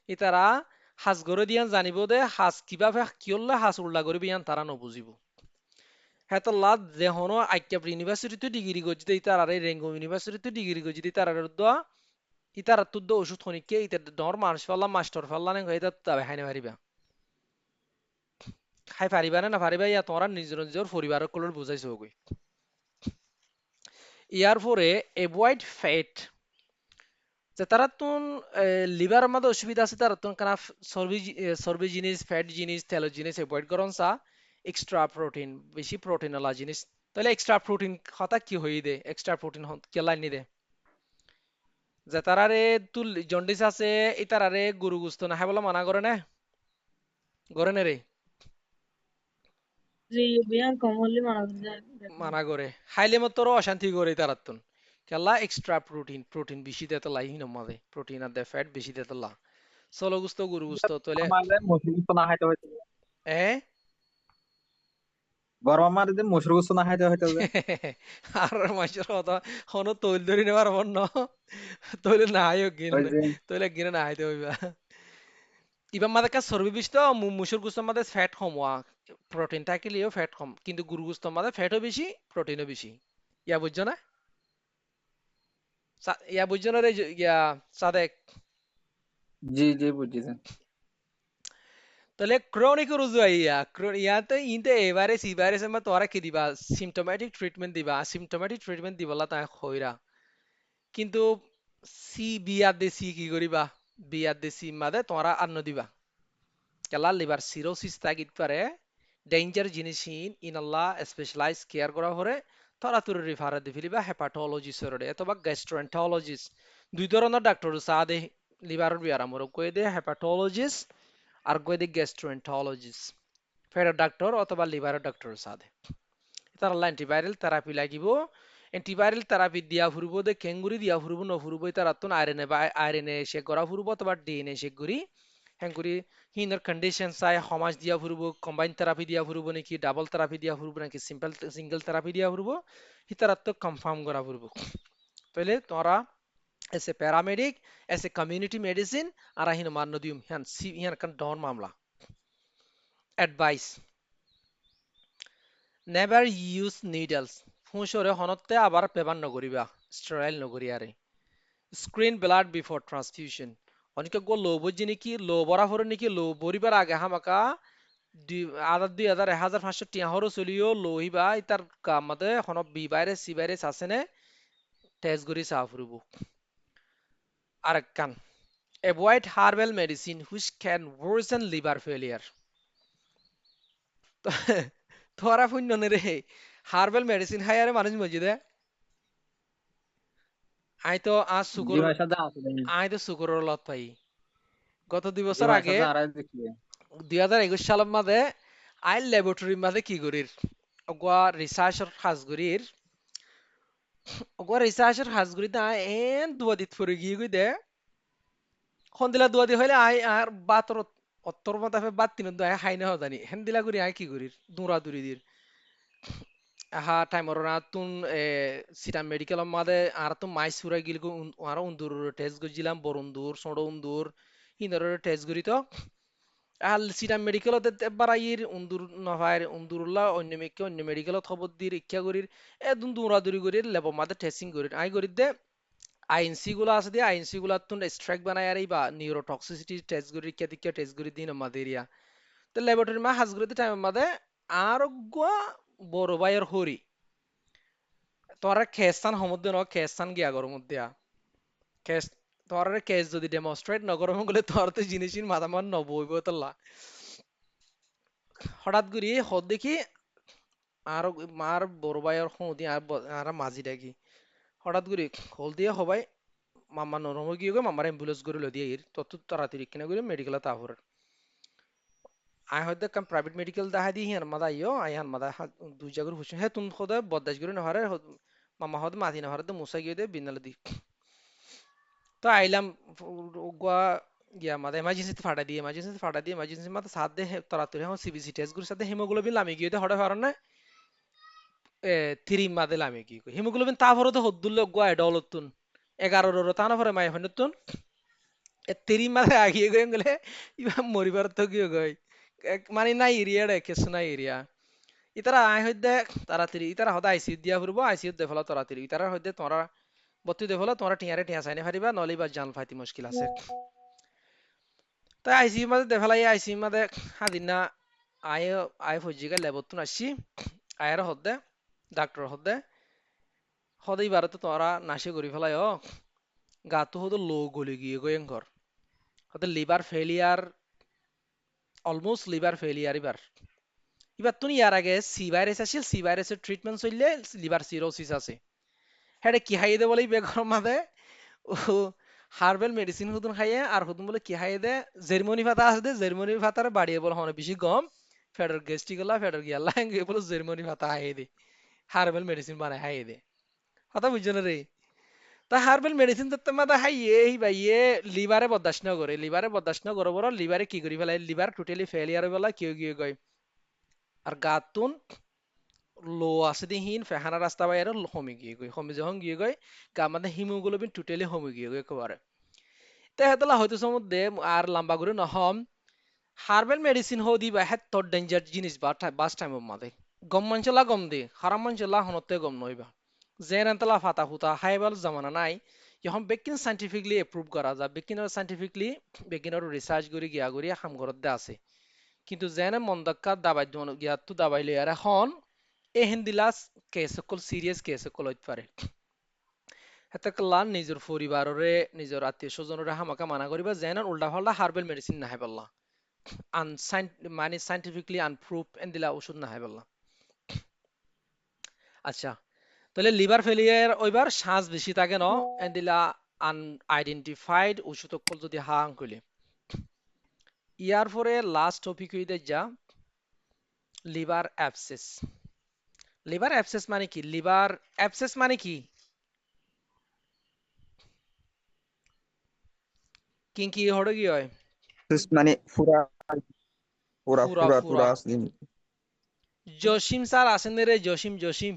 ইতারা হাজ গরে দিয়ান জানিব দে হাজ কিভাবে কিয়লে হাজ উল্লা করিব ইয়ান তারা নবুজিব হেত লাদ যেহন আইক্যাপ ইউনিভার্সিটিতে ডিগ্রি গজিতে ইতার আরে রেঙ্গো ইউনিভার্সিটিতে ডিগ্রি গজিতে ইতার আরে দোয়া ইতার তুদ্দ ওষুধ খনিকে ইতার ডর মানুষ ফাল্লা মাস্টার ফাল্লা নে এটা তবে হাইনে পারিবা খাই পারিবা না পারিবা ইয়া তোমরা নিজের নিজের পরিবারের কলর বুঝাইছো গই ইয়ার পরে এভয়েড ফ্যাট যে তারা তুন লিভারের মধ্যে অসুবিধা আছে তারা তুন কানা চর্বি জিনিস ফ্যাট জিনিস তেল জিনিস এভয়েড করন চা এক্সট্রা প্রোটিন বেশি প্রোটিন ওলা জিনিস তাহলে এক্সট্রা প্রোটিন কথা কি হই দে এক্সট্রা প্রোটিন কেলাই নি দে যে তারারে তুল জন্ডিস আছে এই তারারে গরু গুস্ত না হয় বলে মানা করে না করে না রে জি বিয়ান কমনলি মানা যায় মানা করে হাইলে মতর অশান্তি করে তারার তুন কেলা এক্সট্রা প্রোটিন প্রোটিন বেশি দেতে লাই হিন মাদে প্রোটিন আর দে ফ্যাট বেশি দেতে লা সলো গুস্ত গরু গুস্ত তাহলে না খাইতে হইতো এ গরম মার যে মসুর গোস্ত না খাইতে হইতো যে আর মাসের কথা হনো তৈল ধরি নেবার মন ন তৈল না আয়ো গিন ওই যে তৈলে গিনে না আইতে হইবা ইবা মাদে কা চর্বি বেশি তো মুসুর গুস্ত মাদে ফ্যাট কম ওয়া প্রোটিন থাকিলেও ফ্যাট কম কিন্তু গরু গুস্ত মাদে ফ্যাটও বেশি প্রোটিনও বেশি ইয়া বুঝছো না ইয়া বুঝছো না রে ইয়া সাদেক জি জি বুঝিছেন তাহলে ক্রনিক রুজু ইয়া ইয়াতে ইনতে এভারেজ ইভারেজ মা তোরা কি দিবা সিমটোম্যাটিক ট্রিটমেন্ট দিবা সিমটোম্যাটিক ট্রিটমেন্ট দিবলা তা হইরা কিন্তু সি বিয়ার দে সি কি করিবা বিয়ার দে সি মাদে তোরা আন্ন দিবা কেলা লিভার সিরোসিস তাগিদ পারে ডেঞ্জার জিনিস ইনাল্লাহ স্পেশালাইজ কেয়ার করা হরে তোরা তোর রিফার দি ফেলিবা হেপাটোলজিস্ট রে অথবা গ্যাস্ট্রোএন্টারোলজিস্ট দুই ধরনের ডাক্তার চা দে লিভারের বিয়ার আমর কই দে হেপাটোলজিস্ট আর কই দে গ্যাস্ট্রোএন্টারোলজিস্ট ফেডার ডাক্তার অথবা লিভারের ডাক্তার চা দে তার অ্যান্টিভাইরাল থেরাপি লাগিব অ্যান্টিভাইরাল থেরাপি দিয়া ফুরব দে কেঙ্গুরি দিয়া ফুরব ন ফুরব তার আতুন আরএনএ শেক করা ফুরব অথবা ডিএনএ শেক করি হেঙ্গুরি হিনার কন্ডিশন চাই সমাজ দিয়া ফুরব কম্বাইন থেরাপি দিয়া ফুরব নাকি ডাবল থেরাপি দিয়া ফুরব নাকি সিঙ্গেল থেরাপি দিয়া ফুরব হিতারাত কনফার্ম করা ফুরব তাহলে তোরা S A paramedic S A community medicine আর হিন মান্য দিম হিয়ান কান ডন মামলা অ্যাডভাইস নেভার ইউজ নিডলস ফুঁসরে হনতে আবার পেবার নগরিবা স্টেরাইল নগরিয়ারে স্ক্রিন ব্লাড বিফোর ট্রান্সফিউশন অনেকে গো লো বুঝি নাকি লো বরা হরে নাকি লো বরিবার আগে হামাকা 2000 1500 টিয়া হরো চলিও লো হিবা ইতার কামাদে হন বি ভাইরাস সি ভাইরাস আছে নে টেস্ট করি চা ফুরব আর কান avoid herbal medicine which can worsen liver failure তোরা পুণ্য রে হার্বাল মেডিসিন খাই আরে মানুষ মজি দে আই তো আজ জি শুকুর ভাই সাথে আছে আই তো শুকুরের লত পাই গত 2 বছর জি ভাই আগে সাথে আর দেখি 2021 সালের মাঝে আই ল্যাবরেটরির মাঝে কি করির অগা রিসার্চের কাজ করির অগা রিসার্চের কাজ করি তা এন দুয়া দিত পরে গিয়ে গই দে খন্দিলা দুয়া দি হইলে আই আর বাতর অত্তর মাথা বাত তিন দু আই হাই না হদানি হেন দিলা করি আই কি করির দৌড়া দৌড়ি দির aha time or tun sita medical made ar to mai sura gil go ara undur test go jilam bor undur sodo undur hinor test guri to al sita medical te barayir undur na fair undurla onne medical khobor dir ikkya gurir e dun dura duri gurir lebo made testing gurir ai gurir de INC গুলো আছে দিয়ে INC গুলা তুন strike বানায় আর বা neurotoxicity test গুরি ইত্যাদি ইত্যাদি test গুরি দিন আমাদের এরিয়া তো ল্যাবরেটরি মা হাজ গুরিতে টাইম আমাদের আরোগ্য বড় ভাইয়ের হরি তোরা খেস্তান সমুদ্র ন খেস্তান গিয়া গরম মধ্যে কেস তোর কেস যদি ডেমনস্ট্রেট নগরম গলে তোর তো জিনিসিন মাথা মান নবইব তোলা হঠাৎ করি হদ দেখি আর মার বড় ভাইয়ের হদি আর মাঝি ডাকি হঠাৎ করি হল দিয়ে হবাই মামা নরম গিয়ে গো মামার অ্যাম্বুলেন্স করে লো দিয়ে তত তাড়াতাড়ি কিনা করে মেডিকেল তাহর আই হয়তো কাম প্রাইভেট মেডিকেল দেখা দি হিয়ার মাদা ইয়ো আই হান মাদা দুই জায়গার হুসে হে তুম খোদা বদাস করে নহরে মামা হদ মাতি নহরে তো মুসা গিয়ে দে বিনাল দি তো আইলাম গোয়া গিয়া মাদা এমার্জেন্সি ফাটা দিয়ে এমার্জেন্সি মাদা সাথ দে তাড়াতাড়ি হন সিবিসি টেস্ট করে সাথে হিমোগ্লোবিন লামি গিয়ে দে হড়ে ফারন না থ্রি মাদে লামি গিয়ে হিমোগ্লোবিন তা ভরতে হদ্দুল্লে গোয়া ডলতুন 11 তানা ভরে মাই হনুতুন তিরি মাদে আগিয়ে গয়ে গেলে ইবা মরিবার তো গিয়ে গই মানে নাই এরিয়া রে কিছু নাই এরিয়া ইতারা আই হইদে তাড়াতাড়ি ইতারা হদা আইসিইউ দিয়া ফুরবো আইসিইউ দে ফেলা তাড়াতাড়ি ইতারা হইদে তোরা বত্তি দে ফেলা তোরা টিয়ারে টিয়া চাইনে ফারিবা নলি বা জান ফাইতি মুশকিল আছে তাই আইসিইউ মাঝে দে ফেলাই আইসিইউ মাঝে হাদিনা আই আই ফজিকা লেবতুন আসি আয়ার হদে ডাক্তার হদে হদে ইবারে তো তোরা নাশি করি ফেলাই ও গাতো হদে লো গলি গিয়ে গয়েন ঘর হদে liver failure almost liver failure এবার এবার তুমি ইয়ার আগে সি ভাইরাস আসিল সি ভাইরাসের ট্রিটমেন্ট চললে লিভার সিরোসিস আছে হ্যাঁ কি হাইয়ে দে বলে বেগর মাঝে ও হার্বাল মেডিসিন হুদুন খাইয়ে আর হুদুন বলে কি হাইয়ে দে জার্মানি ভাতা আছে দে জার্মানি ভাতার বাড়িয়ে বলে হনে বেশি গম ফেডার গেস্টিকলা ফেডার গিয়ালা এঙ্গে বলে জার্মানি ভাতা হাইয়ে দে হার্বাল মেডিসিন বানায় হাইয়ে দে কথা বুঝছো না রে তা হার্বাল মেডিসিন তো তোমার হাইয়ে এই ভাইয়ে লিভারে বরদাস্ত ন করে বড় লিভারে কি করি ফেলাই লিভার টোটালি ফেলিয়ার বেলা কেউ গিয়ে গয় আর গাতুন লো আছে দি হিন ফেহানা রাস্তা বাইরে হমি গিয়ে গই হমি যখন গিয়ে গই গা মানে হিমোগ্লোবিন টোটালি হমি গিয়ে গই একেবারে তে হেতলা হয়তো সমুদ্রে আর লম্বা করে নহম হার্বাল মেডিসিন হো দিবা হেত তোর ডেঞ্জার জিনিস বাস টাইম মাদে গম মানচলা গম দে হারাম মানচলা হনতে গম নইবা জেন এন্তলা ফাতা হুতা হাইবাল জামানা নাই এখন বেকিন সাইন্টিফিকলি এপ্রুভ করা যা বেকিনের সাইন্টিফিকলি বেকিনের রিসার্চ করে গিয়া করি হাম ঘরত দে আছে কিন্তু জেনে মন্দক্কা দাবাই গিয়াতো দাবাই লই আর এখন এ হিন্দিলাস কেস সকল সিরিয়াস কেস সকল হইতে পারে হেতে কল্যাণ নিজের পরিবাররে নিজের আত্মীয় স্বজনরে হামাকা মানা করিবা যেন উল্টা ফাল্টা হার্বাল মেডিসিন না পারলা মানে সাইন্টিফিকলি আনপ্রুভ এন্দিলা ওষুধ না পারলা আচ্ছা তাহলে লিভার ফেলিয়ার ওইবার শ্বাস বেশি থাকে ন এন্দিলা আনআইডেন্টিফাইড ওষুধ সকল যদি হাং কইলে ইয়ার পরে লাস্ট টপিক হইতে যা লিভার অ্যাবসেস লিভার অ্যাবসেস মানে কি লিভার অ্যাবসেস মানে কি কিংকি হড় কি হয় মানে পুরা পুরা পুরা পুরা পুরা পুরা আসলিম জসিম স্যার আছেন রে জসিম জসিম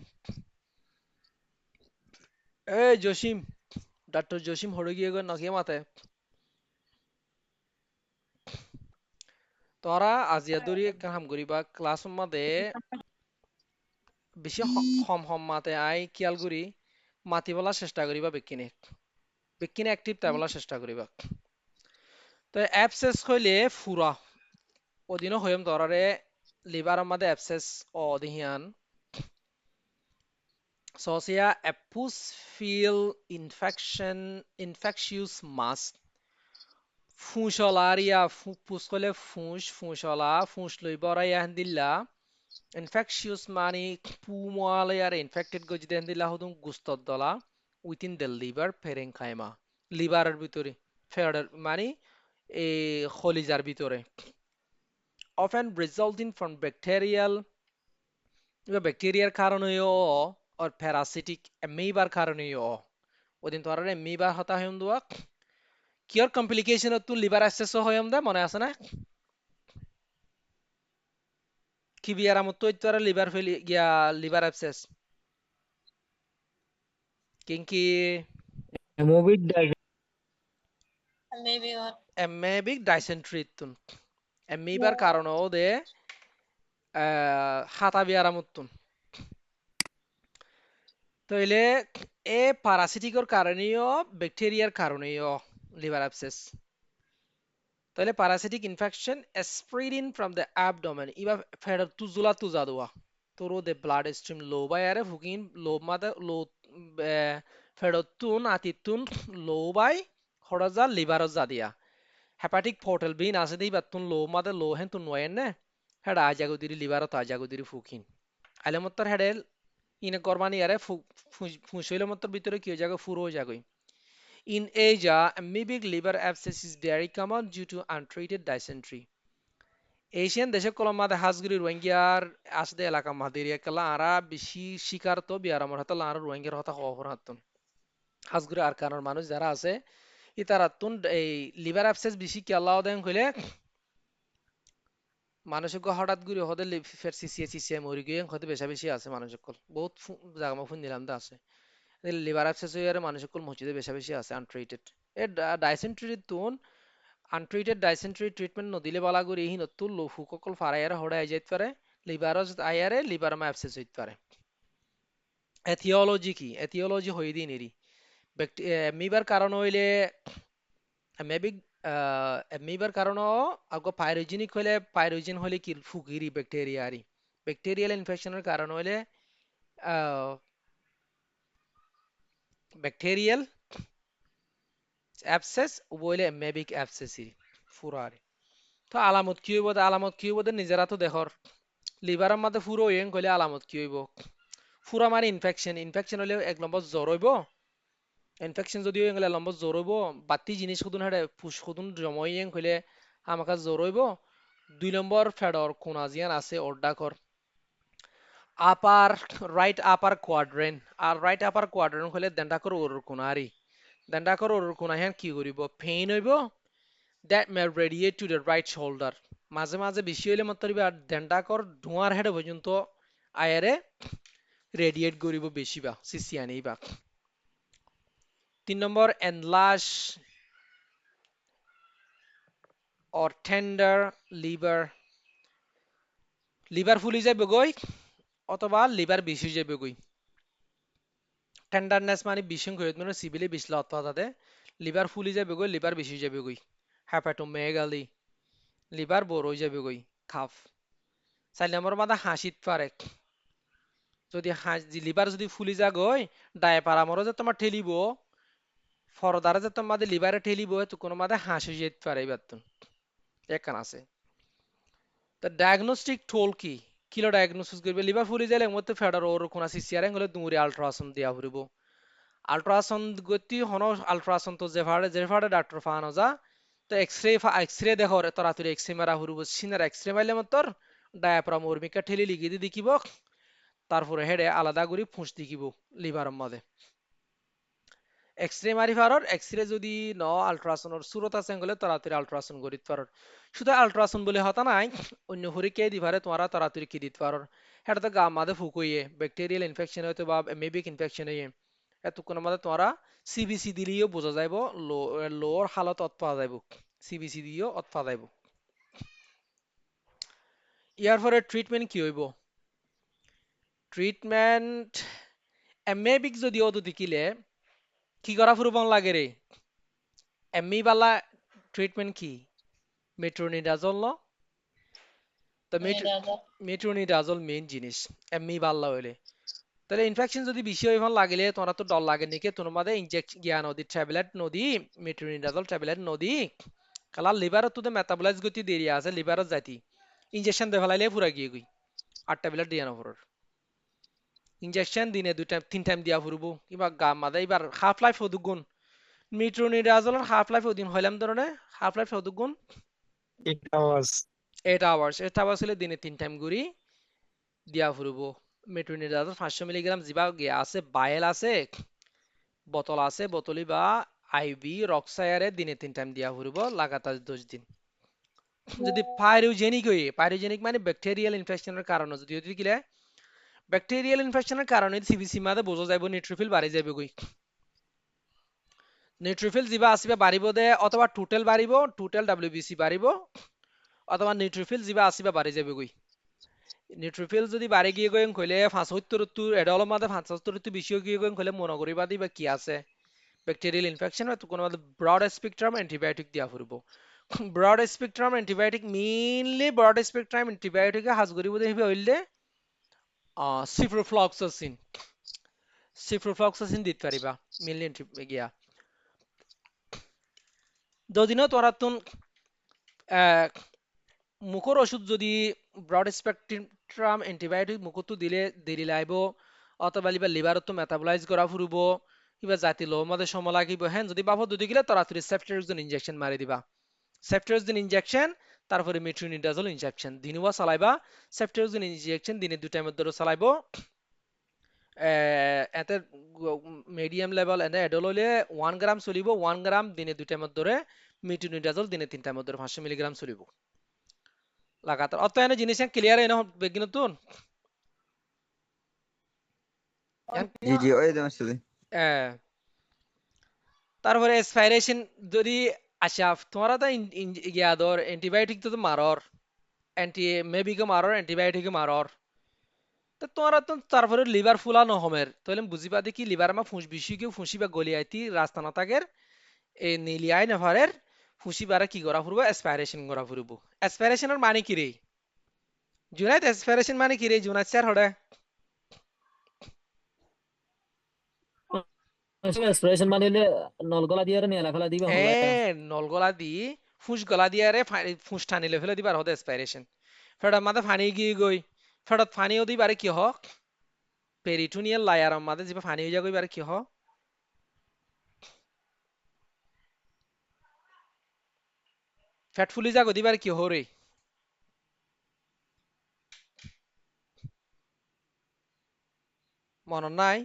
এ জসিম ডক্টর জসিম হড় গিয়ে গো নকিয়ে মাথায় তোরা আজিয়া দরি কাম করিবা ক্লাস মাদে বেশি হম হম মাতে আই কিয়াল করি মাতি বলা চেষ্টা করিবা বেকিনে বেকিনে অ্যাক্টিভ তাই বলা চেষ্টা করিবা তো অ্যাবসেস হইলে ফুরা ওদিনও হইম তোরারে লিভার মাদে অ্যাবসেস অদিহিয়ান সোসিয়া অ্যাপুস ফিল ইনফেকশিয়াস মাস ফুঁসলারিয়া ফুস কইলে ফুঁসলা ফুঁস লই বরাইয়া দিল্লা ইনফেকশিয়াস মানে পুমালায়ার ইনফেক্টেড গজি দেন দিলা হদুম গুস্তত দলা উইথিন দ্য লিভার ফেরেনকাইমা লিভারের ভিতরে ফেডার মানে এই খলিজার ভিতরে often resulting from bacterial কারণেও or parasitic amoeba কারণেও ওদিন তোর amoeba হতা হইম দুয়া কিয়র কমপ্লিকেশন তো লিভার অ্যাবসেস হইম দা মনে আছে না কি বিয়ার মত তোর লিভার ফেলি গিয়া লিভার অ্যাবসেস কিংকি Movic Maybe or amoebic dysentery তুন amoebar কারণেও দে হাতা বিয়ার মতন তাইলে এ প্যারাসিটিকর কারণেও ব্যাকটেরিয়ার কারণেও লিভার অ্যাবসেস তাহলে parasitic infection spreading from the abdomen Iba feeder তুজুলা thuja দোয়া তোরো দে ব্লাড স্ট্রিম লো বাই আরে ফুকিন লো মাদা লো ফেডতুন আতিতুন লো বাই হড়জা লিভার যা দিয়া হেপাটিক পোর্টাল বিন আছে দেই বাতুন লো মাদা লো হেন তুন নয়েন নে হেডা আজাগো দিরি লিভার তা আজাগো দিরি ফুকিন আলে মত্তর হেডেল ইনে করবানি আরে ফুসইলে মত্তর ভিতরে কি জায়গা ফুরো জাগই In Asia, amoebic liver abscess is very common due to untreated dysentery. Asian দেশে কলমাদে হাজগুড়ি রোহিঙ্গিয়ার আসদে এলাকা মাদিরিয়া কেলা আরা বেশি শিকার তো বিয়ার আমার হাতে আর রোহিঙ্গিয়ার হতা খবর হাতুন হাজগুড়ি আর কারণ মানুষ যারা আছে ইতারাতুন এই লিভার অ্যাবসেস বেশি কেলাও দেন কইলে মানুষক হঠাৎ করে হদে ফের সিসিয়ে মরি গিয়ে হতে বেশা বেশি আছে মানুষক বহুত জায়গা ফোন দিলাম দা আছে লিভার অ্যাবসেস হয়ে মানুষক মসজিদে বেশা বেশি আছে আনট্রিটেড এ ডাইসেন্ট্রি তুন আনট্রিটেড ডাইসেন্ট্রি ট্রিটমেন্ট নদিলে বালা করে এই নতুন ফুককল ফারাইয়ার হড়াই যাইতে পারে লিভারস আয়ারে লিভার মা অ্যাবসেস হইতে পারে এথিওলজি কি এথিওলজি হই দিন এরি অ্যামিবার কারণ হইলে অ্যামেবিক অ্যামিবার কারণ আগো পাইরোজেনিক হইলে পাইরোজেন হইলে কি ফুকিরি ব্যাকটেরিয়ারি ব্যাকটেরিয়াল ইনফেকশনের কারণ হইলে ব্যাকটেরিয়াল অ্যাবসেস বইলে অ্যামেবিক অ্যাবসেসি ফুরারি তো আলামত কি হইব আলামত কি হইব নিজেরা তো দেখর লিভারের মধ্যে ফুরো হইন কইলে আলামত কি হইব ফুরা মানে ইনফেকশন হইলে এক নম্বর জ্বর হইব ইনফেকশন যদি হয়ে গেলে লম্বা জ্বর হইব বাতি জিনিস খুদুন হাড়ে ফুস খুদুন জমাইয়েন কইলে আমাকে জ্বর হইব 2 নম্বর ফেডর কোনাজিয়ান আছে অর্ডাকর আপার রাইট আপার কোয়াড্রেন্ট আর রাইট আপার কোয়াড্রেন্ট হইলে দেন্ডাকর ওর কোনারি দেন্ডাকর ওর কোনাহিয়ান কি করিব পেইন হইব that may radiate to the right shoulder মাঝে মাঝে বেশি হইলে মতরিবা আর দেন্ডাকর ধোঁয়ার হেডে পর্যন্ত আয়ারে রেডিয়েট করিব বেশি বা সিসিয়ানি বা 3 নম্বর enlarge or tender liver liver ফুলি যাবে গই অথবা লিভার বেশি যাবে গই টেন্ডারনেস মানে বিশং হয়ে মানে সিভিলে বিশলা অথবা তাতে লিভার ফুলি যাবে গই লিভার বেশি যাবে গই হ্যাপাটোমেগালি লিভার বড় হয়ে যাবে গই খাফ 4 নম্বর মাথা হাসিত পারে যদি লিভার যদি ফুলি যা গই ডায়াপারামরও যে তোমার ঠেলিব ফরদারে যে তোমাদের লিভারে ঠেলিব তো কোনো মাদে হাসি যেতে পারে বাতুন একান আছে তো ডায়াগনস্টিক টোল কি কিলো ডায়াগনোসিস করবে লিভার ফুলি যাইলে মধ্যে ফেডার ওর কোনা সিসিআর হলে দূরে আল্ট্রাসাউন্ড দিয়া ফুরিব আল্ট্রাসাউন্ড গতি হন আল্ট্রাসাউন্ড তো জেফারে ডাক্তার ফানো যা তো এক্সরে দেখো তরাতুরি এক্সরে মারা ফুরিব সিনার এক্সরে মাইলে মতর ডায়াফ্রাম উর্মিকা ঠেলি লিগিয়ে দিয়ে দেখিব তারপরে হেডে আলাদা করে ফুঁস দেখিব লিভারের মধ্যে এক্সরে মারি ফারর এক্সরে যদি ন আল্ট্রাসাউন্ডর সুরত আছে গলে তাড়াতাড়ি আল্ট্রাসাউন্ড করিতে পারর শুধু আল্ট্রাসাউন্ড বলে হতা নাই অন্য পরীক্ষা দিবারে তোমারা তাড়াতাড়ি কি দিতে পারর এটা তো গা মাদে ফুকইয়ে ব্যাকটেরিয়াল ইনফেকশন হয়তো বা এমেবিক ইনফেকশন হইয়ে এতক্ষণের মধ্যে তোমারা সিবিসি দিলেও বোঝা যাইব লোর হালত পাওয়া যাইব সিবিসি দিয়েও পাওয়া যাইব ইয়ার পরে ট্রিটমেন্ট কি হইব ট্রিটমেন্ট এমেবিক যদি অত দেখিলে কি করা ফুরবন লাগে রে এমনি বালা ট্রিটমেন্ট কি মেট্রোনিডাজল ন তো মেট্রোনিডাজল মেইন জিনিস এমনি বাল্লা হইলে তাহলে ইনফেকশন যদি বেশি হইব লাগিলে তোমরা তো ডর লাগে নাকি তোর মধ্যে ইনজেকশন গিয়া নদী ট্যাবলেট নদী মেট্রোনিডাজল ট্যাবলেট নদী কালা লিভারত তো মেটাবলাইজ গতি দেরি আছে লিভারত যাইতি ইনজেকশন দে ফেলাইলে পুরা গিয়ে গই 8 ট্যাবলেট দিয়া না পড়র ইনজেকশন দিনে 2 টাইম 3 টাইম দিয়া ফুরব কিবা গা মাদা এবার হাফ লাইফ হদুগুণ মেট্রোনিডাজলের হাফ লাইফ ওদিন হইলাম ধরনে হাফ লাইফ হদুগুণ 8 hours 8 hours হলে দিনে 3 টাইম করে দিয়া ফুরবো। মেট্রোনিডাজল 500 মিলিগ্রাম যিবা গিয়া আছে বায়েল আছে বোতল আছে বোতলি বা আইভি রক্সায়ারে দিনে 3 টাইম দিয়া ফুরব লাগাতার 10 দিন। যদি পাইরোজেনিক মানে ব্যাকটেরিয়াল ইনফেকশনের কারণে যদি কিলে ব্যাকটেরিয়াল ইনফেকশনের কারণে সিবিসি মাদে বোঝা যাইব নিউট্রোফিল বাড়ি যাইব গই। নিউট্রোফিল যিবা আসিবা বাড়িব দে অথবা টোটাল বাড়িব টোটাল ডব্লিউবিসি বাড়িব অথবা নিউট্রোফিল যিবা আসিবা বাড়ি যাইব গই। নিউট্রোফিল যদি বাড়ি গিয়ে গই কইলে 75 এডল মাদে 75 বেশি গিয়ে গই কইলে মনে করিবা দিবা কি আছে ব্যাকটেরিয়াল ইনফেকশন হয় তো কোনো ব্রড স্পেকট্রাম অ্যান্টিবায়োটিক দিয়া ফুরব। Broad spectrum antibiotic mainly broad spectrum অ্যান্টিবায়োটিকে হাজ করিব দেখিবে হইলে সিপ্রোফ্লক্সাসিন দিতে পারিবা মেইনলি গিয়া দুদিনও তোরাতুন মুখর ওষুধ যদি ব্রড স্পেকট্রাম অ্যান্টিবায়োটিক মুখতো দিলে দেরি লাইব অথবা লিভারত মেটাবলাইজ করা ফুরব কিবা জাতি লো মধ্যে সময় লাগিব হ্যাঁ যদি বাবদ দুদি গিলে তরাতুরি সেফট্রিক্সন ইনজেকশন মারি দিবা সেফট্রিক্সন ইনজেকশন তারপরে মেট্রোনিডাজল ইনজেকশন দিনুয়া চালাইবা সেফট্রিক্সন ইনজেকশন দিনে 2 টাইমের ধরে চালাইব এতে মিডিয়াম লেভেল এনে এডল হলে 1 গ্রাম চলিব 1 গ্রাম দিনে 2 টাইমের ধরে মেট্রোনিডাজল দিনে 3 টাইমের ধরে 500 মিলিগ্রাম চলিব লাগাতার অত এনে জিনিস ক্লিয়ার এনে বেগিন তুন জি জি ওই যে আসলে তারপরে এক্সপাইরেশন যদি আচ্ছা তোমারা তো ইয়া ধর অ্যান্টিবায়োটিক তো মারর মেবিকে মারর অ্যান্টিবায়োটিকে মারর তো তোমরা তো তারপরে লিভার ফুলা নহমের তাহলে বুঝিবা দেখি লিভার মা ফুঁস বেশি কেউ ফুঁসি বা গলি আইতি রাস্তা না থাকের এই নিলিয়াই নেভারের ফুঁসি বারে কি করা ফুরবো এক্সপাইরেশন করা ফুরবো এক্সপাইরেশনের মানে কি রে জুনাইদ এক্সপাইরেশন মানে কি রে জুনাইদ স্যার হড়ে এক্সপ্রেশন মানে হলে নলগলা দিয়ে নেলা ফেলা দিবা এ হলে নলগলা দি ফুঁস গলা দিয়ারে ফুঁস টানিলে ফেলে দিবার হতে এক্সপাইরেশন ফেডার মাঝে ফানি গিয়ে গই ফেডত ফানিও দিবারে কি হ পেরিটোনিয়াল লায়ার মাঝে যে ফানি হয়ে যাবে কি হ ফ্যাট ফুলি যাগো দিবার কি হ রে মন নাই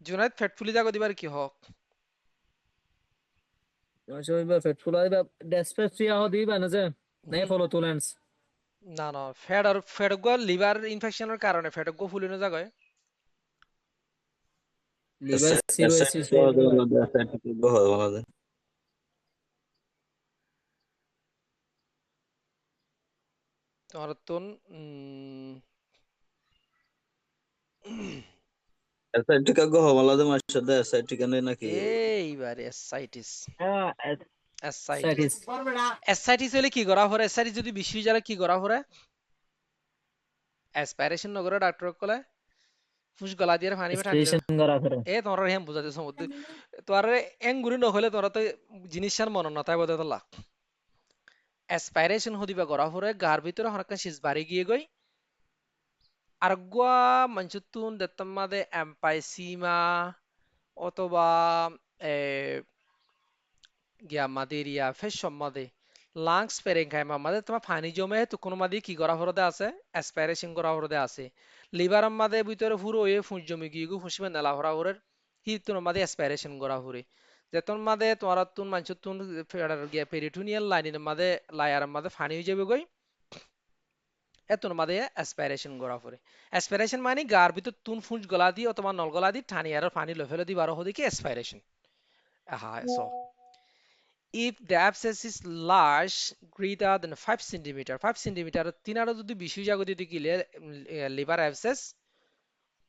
জুনাইদ ফ্যাট ফুলি যাগো দিবার কি হ ওইবা ফেটফুল আইবা ডেসপেসিয়া হ দিবা না যে নাই ফলোটুলেন্স না না ফ্যাট লিভার ইনফেকশনের কারণে ফ্যাট ফুলিনো যাগয় লিভার সিরোসিস তোমার তো এসাইটিকা গো হমালাদে মাশাদা এসাইটিকা নেই নাকি এইবার এসাইটিস হ্যাঁ এসাইটিস এসাইটিস হলে কি করা হরে এসাইটিস যদি বেশি হয়ে যায় কি করা হরে অ্যাসপাইরেশন নগরে ডাক্তার কলে ফুস গলা দিয়ে পানি টানিলে এক্সপ্রেশন করা করে এ তোমরা হেম বুঝাতে সমুদ্র তোর এঙ্গুরি নহলে তোরা তো জিনিসটার মন নতাই বদে তোলা অ্যাসপাইরেশন হদিবা করা হরে গার ভিতরে হরকা শীষ বাড়ি গিয়ে গই আর গোয়া মঞ্চুতুন দেত্তমাদে এম্পাইসিমা অথবা এ গিয়া মাদেরিয়া ফেস সম্মাদে লাংস পেরেঙ্কাইমা মাদে তোমার পানি জমে তো কোনো মাদি কি করা হরদে আছে অ্যাসপাইরেশন করা হরদে আছে লিভার মাদে ভিতরে পুরো এ ফুঁস জমি গিয়ে গু ফুঁসিবে নেলা হরা হরের হি তোর মাদে অ্যাসপাইরেশন করা হরে যেতন মাদে তোমার তুন মানছ তুন গিয়া পেরিটোনিয়াল লাইনের মাদে লায়ার মাদে পানি হয়ে যাবে গই এতন মাদে অ্যাসপাইরেশন করা হরে অ্যাসপাইরেশন মানে গার ভিতর তুন ফুঁস গলা দি অথবা নল গলা দি টানি আর পানি লফেলে দি বারো হদিকে অ্যাসপাইরেশন হ্যাঁ so if the abscess is large greater than 5 centimeter 5 centimeter তিনারও যদি বেশি জায়গা দিতে গেলে liver abscess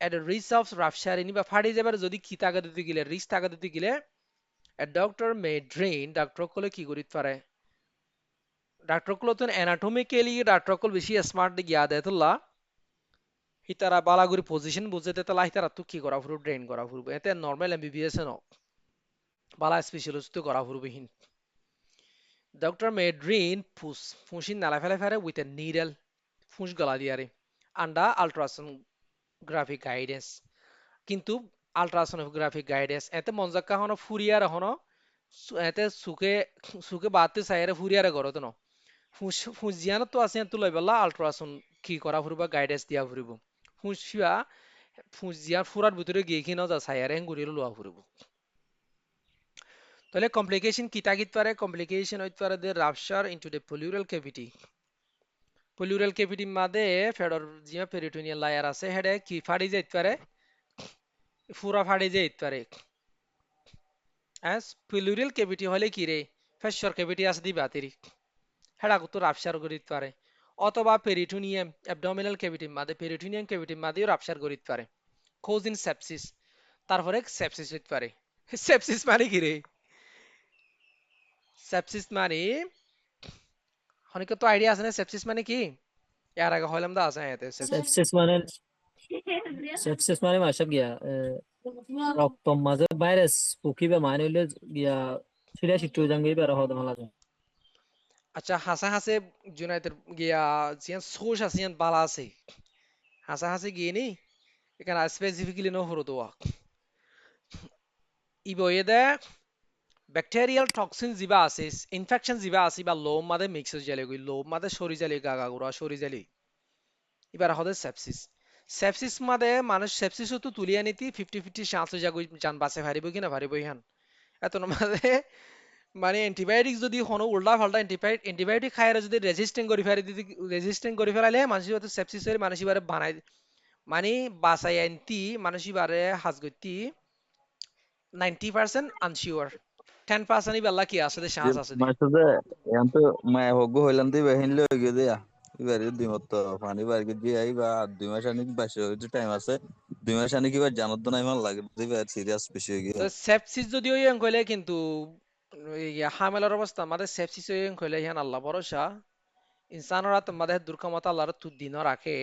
at a risk of rupture বা ফাড়ি যাবার যদি কি টাকা দিতে গেলে রিস্ক টাকা দিতে গেলে a doctor may drain doctor কলে কি করিতে পারে ডাক্তার কলে তো অ্যানাটমিক্যালি ডাক্তার কল বেশি স্মার্ট গিয়া দেয় তোলা হিতারা বালাগুড়ি পজিশন বুঝতে তোলা হিতারা তো কি করা ফুরু ড্রেন করা ফুরবো এতে নর্মাল এমবিবিএস ন বালা স্পেশালিস্ট তো করা ফুরবো হিন Doctor may drain ফুসিন নালা ফেলে ফেলে with a needle ফুস গলা দিয়ারে under ultrasonographic guidance কিন্তু আল্ট্রাসোনোগ্রাফিক গাইডেন্স এতে মনজাক্কা হনো ফুরিয়ার হনো এতে সুকে সুকে বাতে সাইরে ফুরিয়ারে করো তো ন ফুজিয়ানো তো আছে তো লই বেলা আল্ট্রাসাউন্ড কি করা ফুরবা গাইডেন্স দিয়া ফুরিব ফুসিয়া ফুজিয়া ফুরার ভিতরে গিয়ে কি না যা সাইরে হেঙ্গুরি লোয়া ফুরিব তাহলে কমপ্লিকেশন কিতা কিত পারে কমপ্লিকেশন হইতে পারে they rupture into the pleural cavity মাদে ফেডর জিয়া পেরিটোনিয়াল লায়ার আছে হেডে কি ফাড়ি যাইতে পারে ফুরা ফাড়ি যাইতে পারে প্লুরাল ক্যাভিটি হলে কি রে ফেসর ক্যাভিটি আছে দি বাতিরি হেডা কত রাপচার করিতে পারে অথবা পেরিটোনিয়াম অ্যাবডোমিনাল ক্যাভিটি মাদে পেরিটোনিয়াম ক্যাভিটি মাদেও রাপচার করিতে পারে কোজিন সেপসিস তারপরে সেপসিস হইতে পারে সেপসিস মানে কি রে সেপসিস মানে অনেকে তো আইডিয়া আছে না সেপসিস মানে কি এর আগে হইলাম দা আছে এতে সেপসিস মানে মাসব গিয়া রক্ত মাঝে ভাইরাস পুকিবে মানে হইলে গিয়া সিরিয়া সিটু জাঙ্গি বের হদ মালা যায় আচ্ছা হাসা হাসে জুনাইতের গিয়া জিয়ান সোস আছে জিয়ান বালা আছে হাসা হাসে গিয়ে নি এখানে স্পেসিফিক্যালি নো হরো দোয়া ইবয়েদে ব্যাকটেরিয়াল টক্সিন জিবা আছে ইনফেকশন জিবা আছে বা লোম মাদে মিক্স হয়ে জালে গই লোম মাদে সরি জালি গাগা গুড়া সরি জালি এবার হদে সেপসিস সেপসিস মাদে মানুষ সেপসিস তো তুলিয়া নিতি 50-50 চান্স হয়ে যাগই জান বাঁচে পারিব কিনা পারিব ইহান এত মাদে মানে অ্যান্টিবায়োটিক যদি হনো উল্টা ফাল্টা অ্যান্টিবায়োটিক খাইরে যদি রেজিস্ট্যান্ট করে ফেলে দিদি রেজিস্ট্যান্ট করে ফেলালে মানুষ হয়তো সেপসিস হয়ে মানুষ এবারে বানাই মানে বাসাই আনতি মানুষ এবারে হাজ গতি 90% আনশিওর 10% বেলা কি আছে দে চান্স আছে দি মাসে এত মায়া হগু হইলাম তুই বেহিন লই গিয়ে দিয়া এবারে দিমত তো পানি বার গিয়ে দিয়ে আইবা 2 মাস আনি বাসে হইতে টাইম আছে 2 মাস আনি কিবা জানত না ইমান লাগে দিবা সিরিয়াস বেশি হয়ে তো গিয়া সেপসিস যদি ওই কইলে কিন্তু হামেলার অবস্থা আমাদের সেপসিস ওই কইলে ইহান আল্লাহ ভরসা ইনসানরা তোমাদের দুর্গমতা আল্লাহর তু দিন রাখে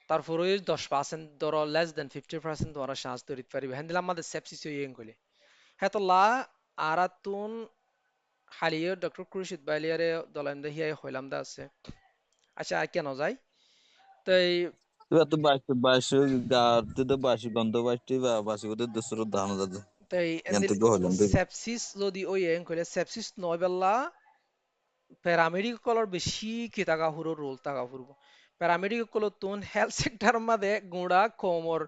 তারপরে 10% ধরো লেস দেন 50% তোমার চান্স ধরিতে পারিবে হ্যাঁ দিলাম আমাদের সেপসিস হয়ে কইলে হ্যাঁ তো লা আরাতুন হালিয়ে ডক্টর খুরশিদ বাইলিয়ারে দলাম দেহিয়া হইলাম দা আছে আচ্ছা আর কেন যাই তাই তুই তো বাসি গাতে তো বাসি গন্ধ বাসটি বা বাসি গতে দসর দাম দাদা তাই এত এন্দিল গো হইলাম তুই সেপসিস যদি ওই কইলে সেপসিস নয় বেলা প্যারামেডিকলৰ বেছি কিতাকা হুৰো ৰোল তাকা ফুৰব প্যারামেডিকল তুন হেলথ সেক্টর মাদে গুড়া কোমর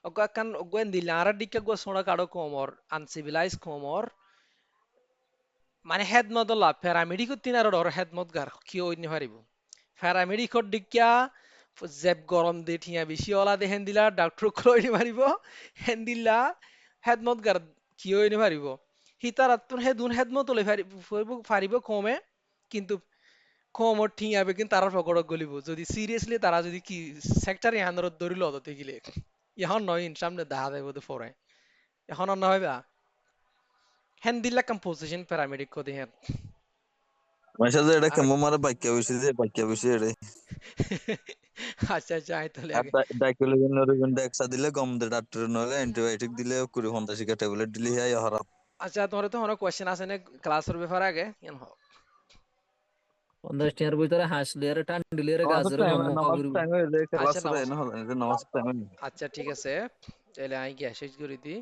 অগাকান অগেন দিলারা দিকে গো সোড়া কাড়ো কোমর আনসিভিলাইজ কোমর মানে হেড নদলা প্যারামেডিক তিনার ডর হেড মত গার কি ওইনি পারিব প্যারামেডিকর দিকিয়া জেব গরম দে ঠিয়া বেশি ওলা দে হেন্দিলা ডাক্তার কইনি পারিব হেন্দিলা হেড মত গার কি ওইনি পারিব হিতার আত্মন হেদুন হেড মত লই পারিব কমে কিন্তু কমর ঠিক হবে কিন্তু তারা পকড়ক গলিব যদি সিরিয়াসলি তারা যদি কি সেক্টর ইহানোর ধরিল হতে গিলে এখন নয় সামনে দেখা দেব তো ফরে এখন আর নয় বা হেন দিলা কম্পোজিশন প্যারামেডিক কো দিহেন মাসে এটা আর কেমন মারে বাক্য বসে রে আচ্ছা আচ্ছা আই তাহলে আর আগে ডাইকুলেশন নরবিন ডেক্সা দিলে গম দে ডাক্তার নলে অ্যান্টিবায়োটিক দিলে কুড়ি ঘন্টা শিকা ট্যাবলেট দিলে হাই হারাম আচ্ছা তোমার তো কোনো কোশ্চেন আছে না ক্লাসের ব্যাপারে আগে কেন হোক 50 টিয়ার ভিতরে হাসলে আর টান দিলে আর গাজরে মাম্মা নামাজ খাবুরি টাইম হয়ে যায় আচ্ছা ক্লাস রে না হলো নামাজ টাইম আচ্ছা ঠিক আছে তাহলে আই গিয়া শেষ করে দিই